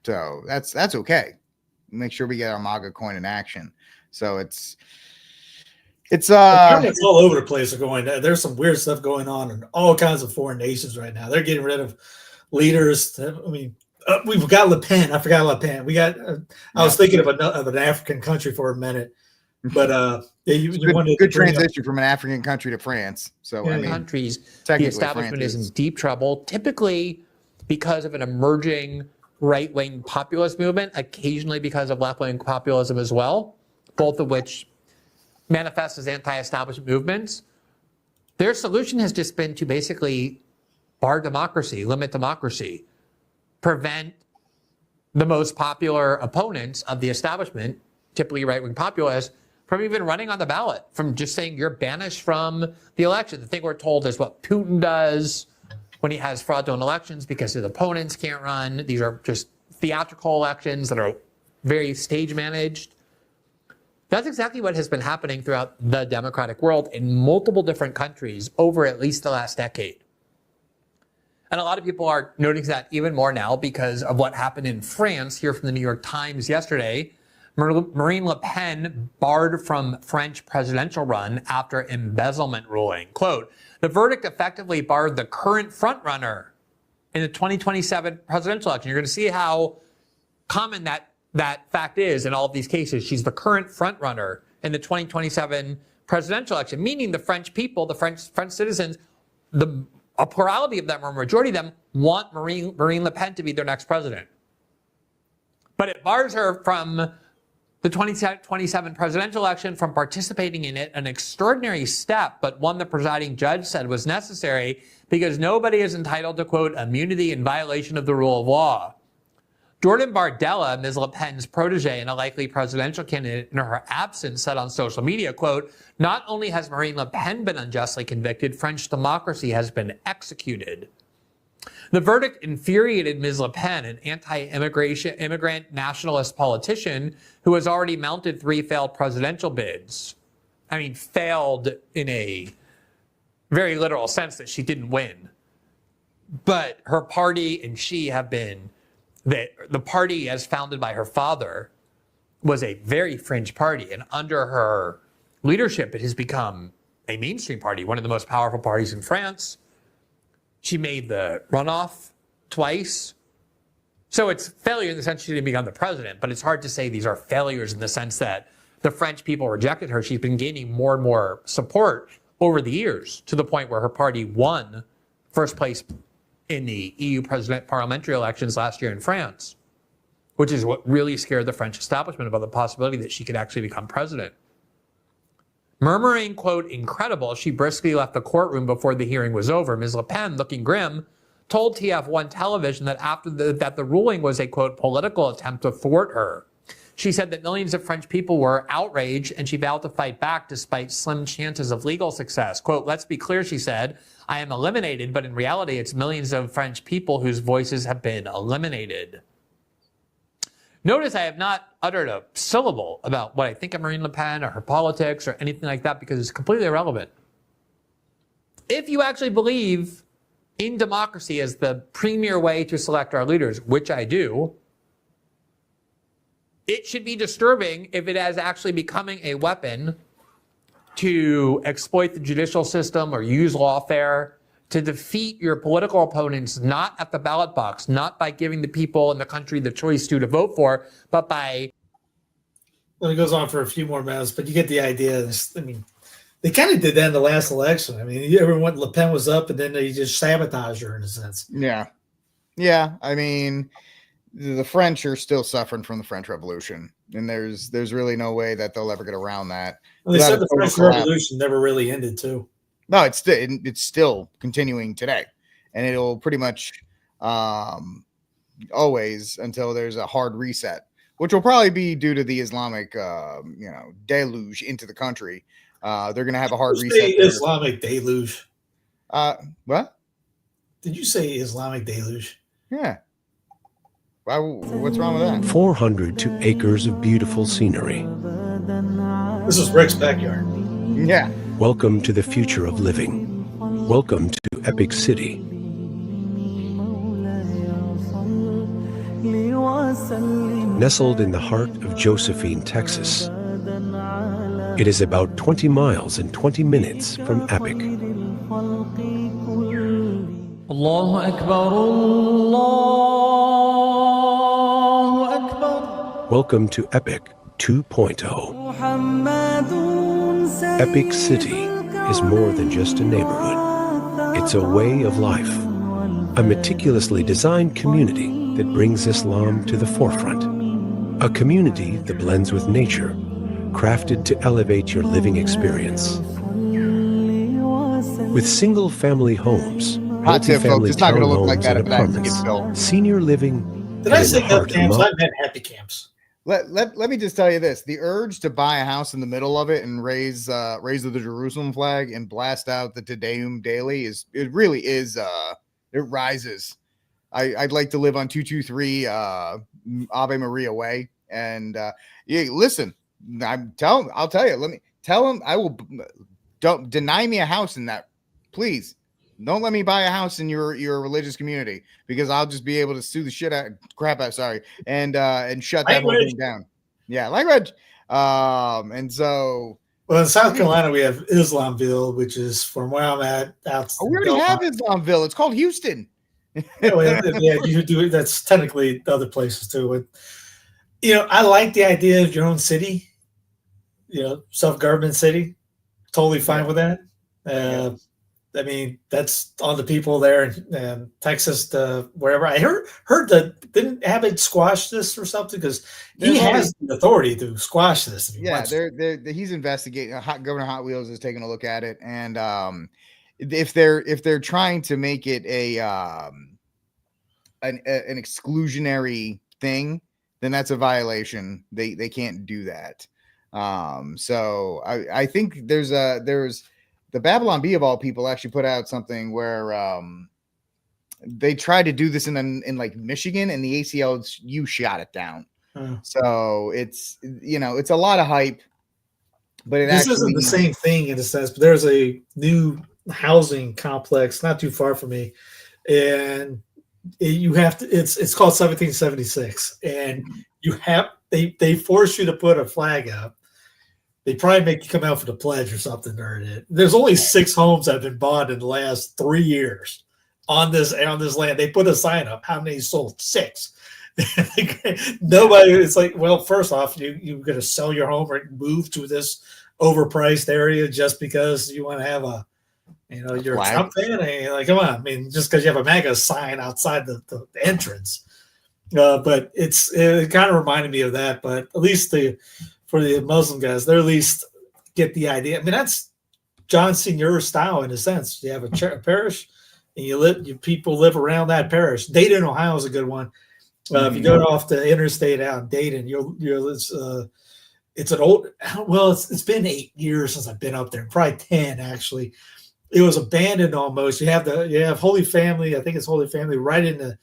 So that's okay. Make sure we get our MAGA coin in action. So it's all over the place. There's some weird stuff going on in all kinds of foreign nations right now. They're getting rid of leaders. We've got Le Pen. I forgot Le Pen. We got. I was thinking of an African country for a minute, but good transition from an African country to France. So countries, the establishment is in deep trouble. Typically, because of an emerging right-wing populist movement, occasionally because of left-wing populism as well, both of which manifest as anti-establishment movements. Their solution has just been to basically bar democracy, limit democracy, prevent the most popular opponents of the establishment, typically right-wing populists, from even running on the ballot, from just saying you're banished from the election. The thing we're told is what Putin does when he has fraudulent elections because his opponents can't run. These are just theatrical elections that are very stage managed. That's exactly what has been happening throughout the democratic world in multiple different countries over at least the last decade. And a lot of people are noticing that even more now because of what happened in France. Here from the New York Times yesterday, Marine Le Pen barred from French presidential run after embezzlement ruling. Quote, the verdict effectively barred the current frontrunner in the 2027 presidential election. You're going to see how common that fact is in all of these cases. She's the current frontrunner in the 2027 presidential election, meaning the French people, the French citizens, a plurality of them or a majority of them want Marine Le Pen to be their next president. But it bars her from the 2027 presidential election, from participating in it, an extraordinary step, but one the presiding judge said was necessary because nobody is entitled to, quote, immunity in violation of the rule of law. Jordan Bardella, Ms. Le Pen's protege and a likely presidential candidate in her absence, said on social media, quote, not only has Marine Le Pen been unjustly convicted, French democracy has been executed. The verdict infuriated Ms. Le Pen, an anti-immigrant nationalist politician who has already mounted 3 failed presidential bids. I mean, failed in a very literal sense that she didn't win. But her party and she have been, the party as founded by her father was a very fringe party. And under her leadership, it has become a mainstream party, one of the most powerful parties in France. She made the runoff twice. So it's failure in the sense she didn't become the president, but it's hard to say these are failures in the sense that the French people rejected her. She's been gaining more and more support over the years to the point where her party won first place in the EU parliamentary elections last year in France, which is what really scared the French establishment about the possibility that she could actually become president. Murmuring, quote, incredible, she briskly left the courtroom before the hearing was over. Ms. Le Pen, looking grim, told TF1 television that that the ruling was a, quote, political attempt to thwart her. She said that millions of French people were outraged, and she vowed to fight back despite slim chances of legal success. Quote, let's be clear, she said, I am eliminated, but in reality, it's millions of French people whose voices have been eliminated. Notice I have not uttered a syllable about what I think of Marine Le Pen or her politics or anything like that because it's completely irrelevant. If you actually believe in democracy as the premier way to select our leaders, which I do, it should be disturbing if it is actually becoming a weapon to exploit the judicial system or use lawfare to defeat your political opponents, not at the ballot box, not by giving the people in the country the choice to vote for, but by... Well, it goes on for a few more minutes, but you get the idea. I mean, they kind of did that in the last election. I mean, everyone, Le Pen was up, and then they just sabotaged her in a sense. Yeah. Yeah, I mean, the French are still suffering from the French Revolution, and there's really no way that they'll ever get around that. Well, they said the French Revolution never really ended, too. No, it's still continuing today, and it'll pretty much always until there's a hard reset, which will probably be due to the Islamic, deluge into the country. They're going to have a hard reset. Islamic deluge. What? Did you say Islamic deluge? Yeah. What's wrong with that? 402 acres of beautiful scenery. This is Rick's backyard. Yeah. Welcome to the future of living. Welcome to Epic City. Nestled in the heart of Josephine, Texas, it is about 20 miles and 20 minutes from Epic. Allahu Akbar, Allahu Akbar. Welcome to Epic 2.0. Epic City is more than just a neighborhood. It's a way of life, a meticulously designed community that brings Islam to the forefront, a community that blends with nature, crafted to elevate your living experience. With single-family homes, multi-family townhomes and apartments, senior living, Did I say up camps? I meant happy camps. Let me just tell you this: the urge to buy a house in the middle of it and raise the Jerusalem flag and blast out the Te Deum daily it rises. I'd like to live on 223 Ave Maria Way, and listen, I'll tell you. Let me tell him don't deny me a house in that, please. Don't let me buy a house in your religious community because I'll just be able to sue the crap out. Sorry, and shut that whole thing down. Yeah, language. And so, well, in South Carolina we have Islamville, which is from where I'm at. We already have Islamville. It's called Houston. Yeah, you do it. That's technically other places too. But I like the idea of your own city. Self-government city. Totally fine with that. I mean, that's on the people there in Texas, wherever. I heard that didn't Abbott squash this or something because he has the authority to squash this. If he wants to. He's investigating. Governor Hot Wheels is taking a look at it, and if they're trying to make it an exclusionary thing, then that's a violation. They can't do that. So I think there's the Babylon Bee of all people actually put out something where they tried to do this in like Michigan, and the ACLU shot it down. So it's it's a lot of hype, but this isn't the same thing in a sense. But there's a new housing complex not too far from me, and you have to. It's called 1776, and they force you to put a flag up. They probably make you come out for the pledge or something. There's only 6 homes that have been bought in the last 3 years on this land. They put a sign up. How many sold? 6. Nobody. It's like, well, first off, you're going to sell your home or move to this overpriced area just because you want to have you're a Trump fan. And like, come on. I mean, just because you have a MAGA sign outside the entrance. But it kind of reminded me of that. But at least for the Muslim guys, they at least get the idea. I mean, that's John Senior style in a sense. You have a parish, and people live around that parish. Dayton, Ohio is a good one. If you go off the interstate out in Dayton, it's an old. Well, it's been 8 years since I've been up there. Probably 10 actually. It was abandoned almost. You have Holy Family. I think it's Holy Family right in the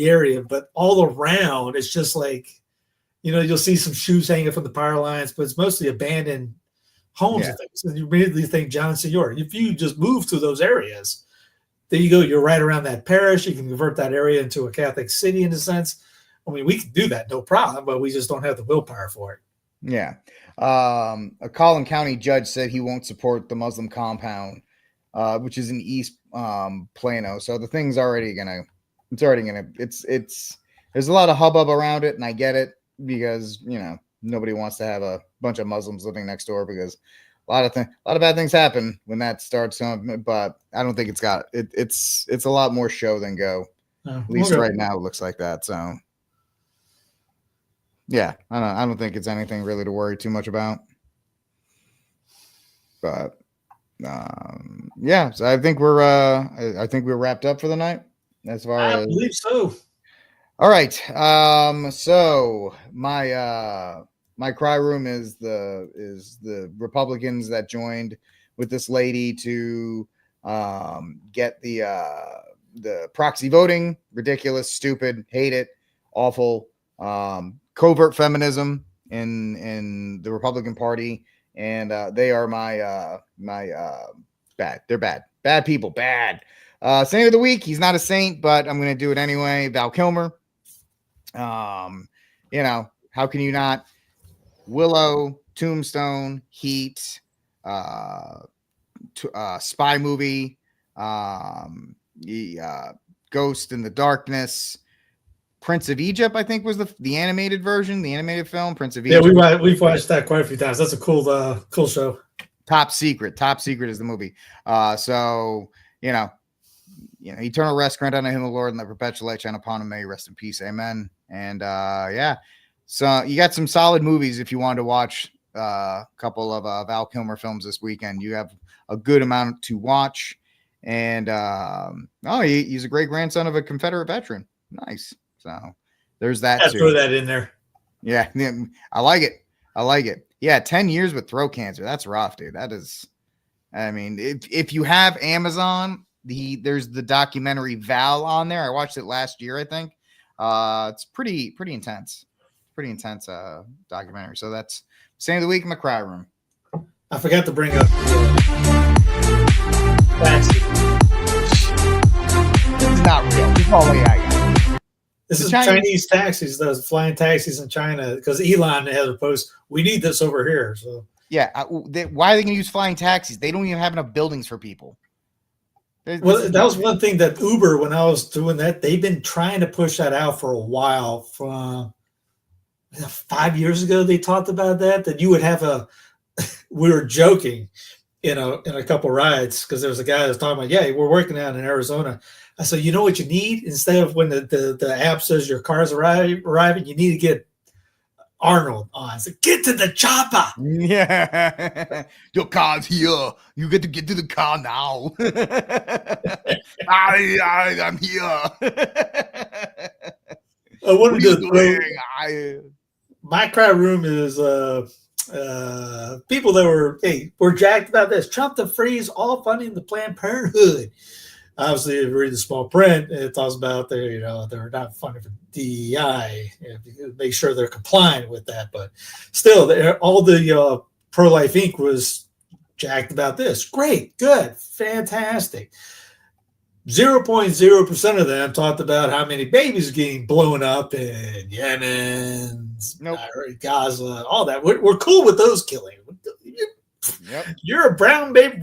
area, but all around it's just like. You'll see some shoes hanging from the power lines, but it's mostly abandoned homes and things. And you immediately think John Senior. If you just move to those areas, there you go. You're right around that parish. You can convert that area into a Catholic city in a sense. I mean, we can do that, no problem, but we just don't have the willpower for it. Yeah. A Collin County judge said he won't support the Muslim compound, which is in East Plano. So the thing's already there's a lot of hubbub around it, and I get it. Because nobody wants to have a bunch of Muslims living next door because a lot of bad things happen when that starts. But I don't think it's a lot more show than go. At least right now it looks like that. So yeah, I don't think it's anything really to worry too much about. But yeah, so I think we're wrapped up for the night as far as I believe so. All right. So my cry room is the Republicans that joined with this lady to get the proxy voting. Ridiculous, stupid, hate it, awful, covert feminism in the Republican Party, and they are my bad. They're bad people. Bad. Saint of the week. He's not a saint, but I'm going to do it anyway. Val Kilmer. How can you not? Willow, Tombstone, Heat, spy movie, Ghost in the Darkness, Prince of Egypt. I think was the animated version, the animated film, Prince of Egypt. Yeah, we've watched that quite a few times. That's a cool show. Top Secret is the movie. So eternal rest grant unto him, the Lord, and the perpetual light shine upon him. May he rest in peace. Amen. And so you got some solid movies if you wanted to watch a couple of Val Kilmer films this weekend. You have a good amount to watch. And he's a great grandson of a Confederate veteran. Nice. So there's that. I'll throw that in there. Yeah, I like it. Yeah, 10 years with throat cancer. That's rough, dude. That is. I mean, if you have Amazon. There's the documentary Val on there. I watched it last year, I think. It's pretty intense. Pretty intense documentary. So that's Saint of the Week in my cry room. I forgot to bring up taxi. This is not real. This is all AI. This is Chinese taxis, those flying taxis in China, because Elon has a post. We need this over here. So yeah, why are they going to use flying taxis? They don't even have enough buildings for people. Well, that was one thing that Uber, when I was doing that, they've been trying to push that out for a while. From 5 years ago, they talked about that you would have we were joking, in a couple rides because there was a guy that was talking about, yeah, we're working out in Arizona. I said, you know what you need? Instead of when the app says your car's arriving, you need to get Arnold on. I said, get to the chopper. Yeah. Your car's here. You get to get to the car now. I'm here. What are you doing? My crowd room is people that were jacked about this. Trump to freeze all funding the Planned Parenthood. Obviously, if you read the small print, it talks about they're not funding for DEI. Make sure they're compliant with that. But still, all the Pro-Life Inc. was jacked about this. Great, good, fantastic. 0.0% of them talked about how many babies are getting blown up in Yemen, Gaza, all that. We're cool with those killing. You're a brown baby.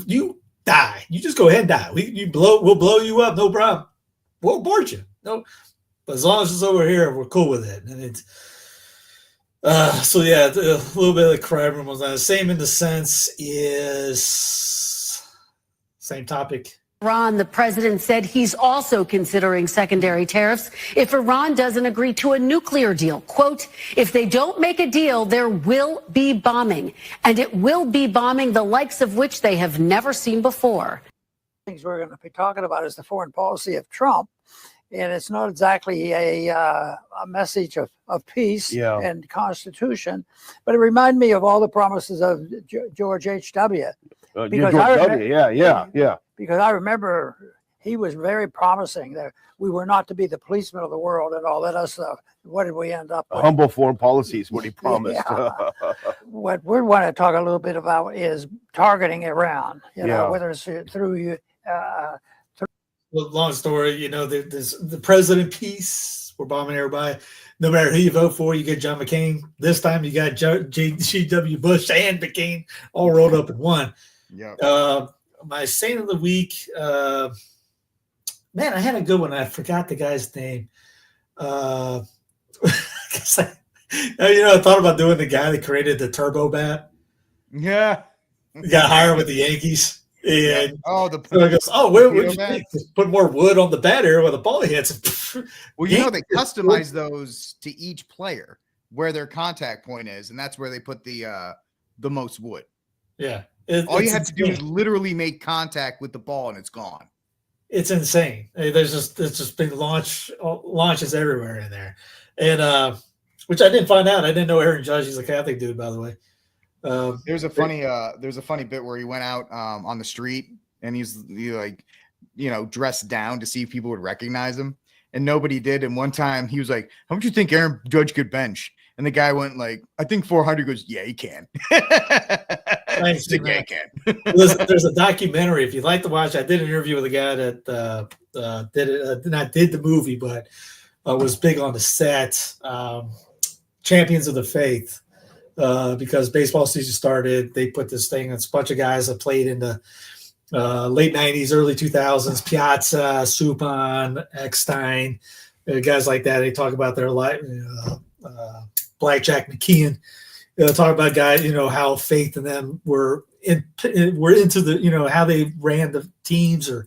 You die. You just go ahead and die. We'll blow you up, no problem. We'll abort you. No, but as long as it's over here, we're cool with it. And it's so yeah, a little bit of the crime room was the same in the sense is same topic. Iran, the president said he's also considering secondary tariffs if Iran doesn't agree to a nuclear deal. Quote, if they don't make a deal, there will be bombing, and it will be bombing the likes of which they have never seen before. Things we're going to be talking about is the foreign policy of Trump, and it's not exactly a message of peace and constitution, but it reminded me of all the promises of George H.W. Because I remember he was very promising that we were not to be the policemen of the world and all that other stuff. What did we end up with? Humble foreign policy is what he promised. What we want to talk a little bit about is targeting Iran, whether it's through long story, the president piece, we're bombing everybody. No matter who you vote for, you get John McCain. This time you got G.W. Bush and McCain all rolled up in one. Yeah. My saint of the week, man, I had a good one. I forgot the guy's name. I thought about doing the guy that created the turbo bat. Yeah. He got hired with the Yankees. And so I goes, what did you think? Put more wood on the bat area where the ball hits. Well, they customize those to each player where their contact point is, and that's where they put the most wood. Yeah. All you have to do is literally make contact with the ball, and it's gone. It's insane. There's just big launches everywhere in there, and which I didn't find out. I didn't know Aaron Judge. He's a Catholic dude, by the way. There's a funny bit where he went out on the street, and he dressed down to see if people would recognize him, and nobody did. And one time he was like, "How much do you think Aaron Judge could bench?" And the guy went like, "I think 400." He goes, "Yeah, he can." Yeah, he can. There's a documentary if you'd like to watch. I did an interview with a guy that did the movie, but was big on the set. Champions of the Faith, because baseball season started. They put this thing. It's a bunch of guys that played in the late '90s, early 2000s. Piazza, Suppan, Eckstein, guys like that. They talk about their life. Blackjack McKeon. Talk about guys, how Faith and them were into the, how they ran the teams, or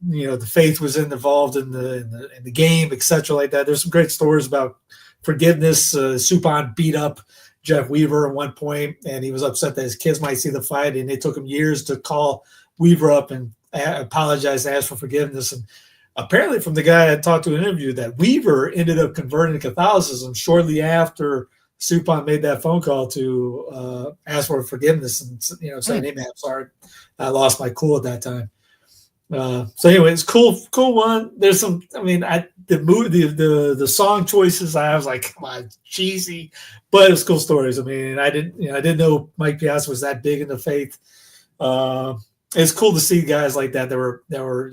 the Faith was involved in the game, etc. like that. There's some great stories about forgiveness. Suppan beat up Jeff Weaver at one point, and he was upset that his kids might see the fight, and it took him years to call Weaver up and apologize and ask for forgiveness. And apparently, from the guy I talked to in an interview, that Weaver ended up converting to Catholicism shortly after Suppan made that phone call to ask for forgiveness and saying, "Hey man, I'm sorry, I lost my cool at that time." So anyway, it's cool one. There's some. I mean, the song choices, I was like, come on, cheesy, but it's cool stories. I mean, I didn't know Mike Piazza was that big into Faith. It's cool to see guys like that. That were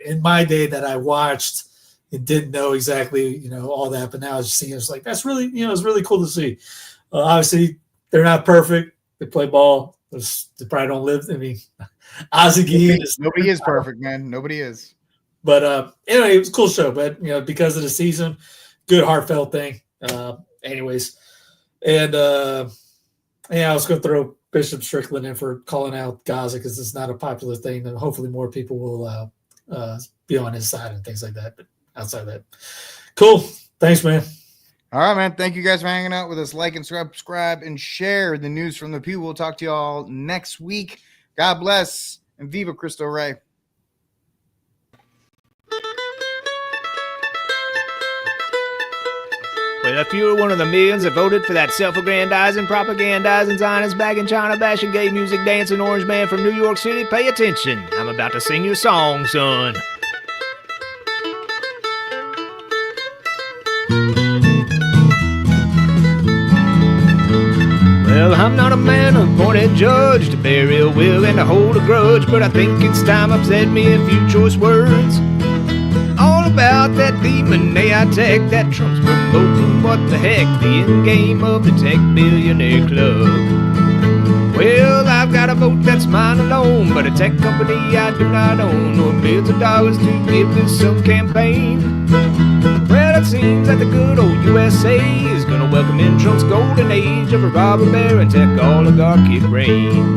in my day that I watched. It didn't know exactly, all that, but now I just see it's like, that's really, it's really cool to see. Obviously, they're not perfect. They play ball. They probably don't live. I mean, Ozzie nobody is perfect, man. Nobody is. But anyway, it was a cool show. But because of the season, good heartfelt thing. Anyways, and I was going to throw Bishop Strickland in for calling out Gaza because it's not a popular thing. And hopefully more people will be on his side and things like that. But outside of that, cool. Thanks, man. All right, man. Thank you guys for hanging out with us. Like and subscribe and share the news from the pew. We'll talk to you all next week. God bless and Viva Cristo Rey. Well, if you're one of the millions that voted for that self-aggrandizing, propagandizing, Zionist bagging, China bashing, gay music dancing orange man from New York City, pay attention. I'm about to sing you a song, son. Well, I'm not a man appointed judge to bury a will and to hold a grudge, but I think it's time I've said me a few choice words. All about that demon AI tech that Trump's promoting. What the heck, the end game of the tech billionaire club. Well, I've got a vote that's mine alone, but a tech company I do not own, nor millions of dollars to give this some campaign. Well, it seems that the good old USA is gonna welcome in Trump's golden age of a robber baron tech oligarchic reign.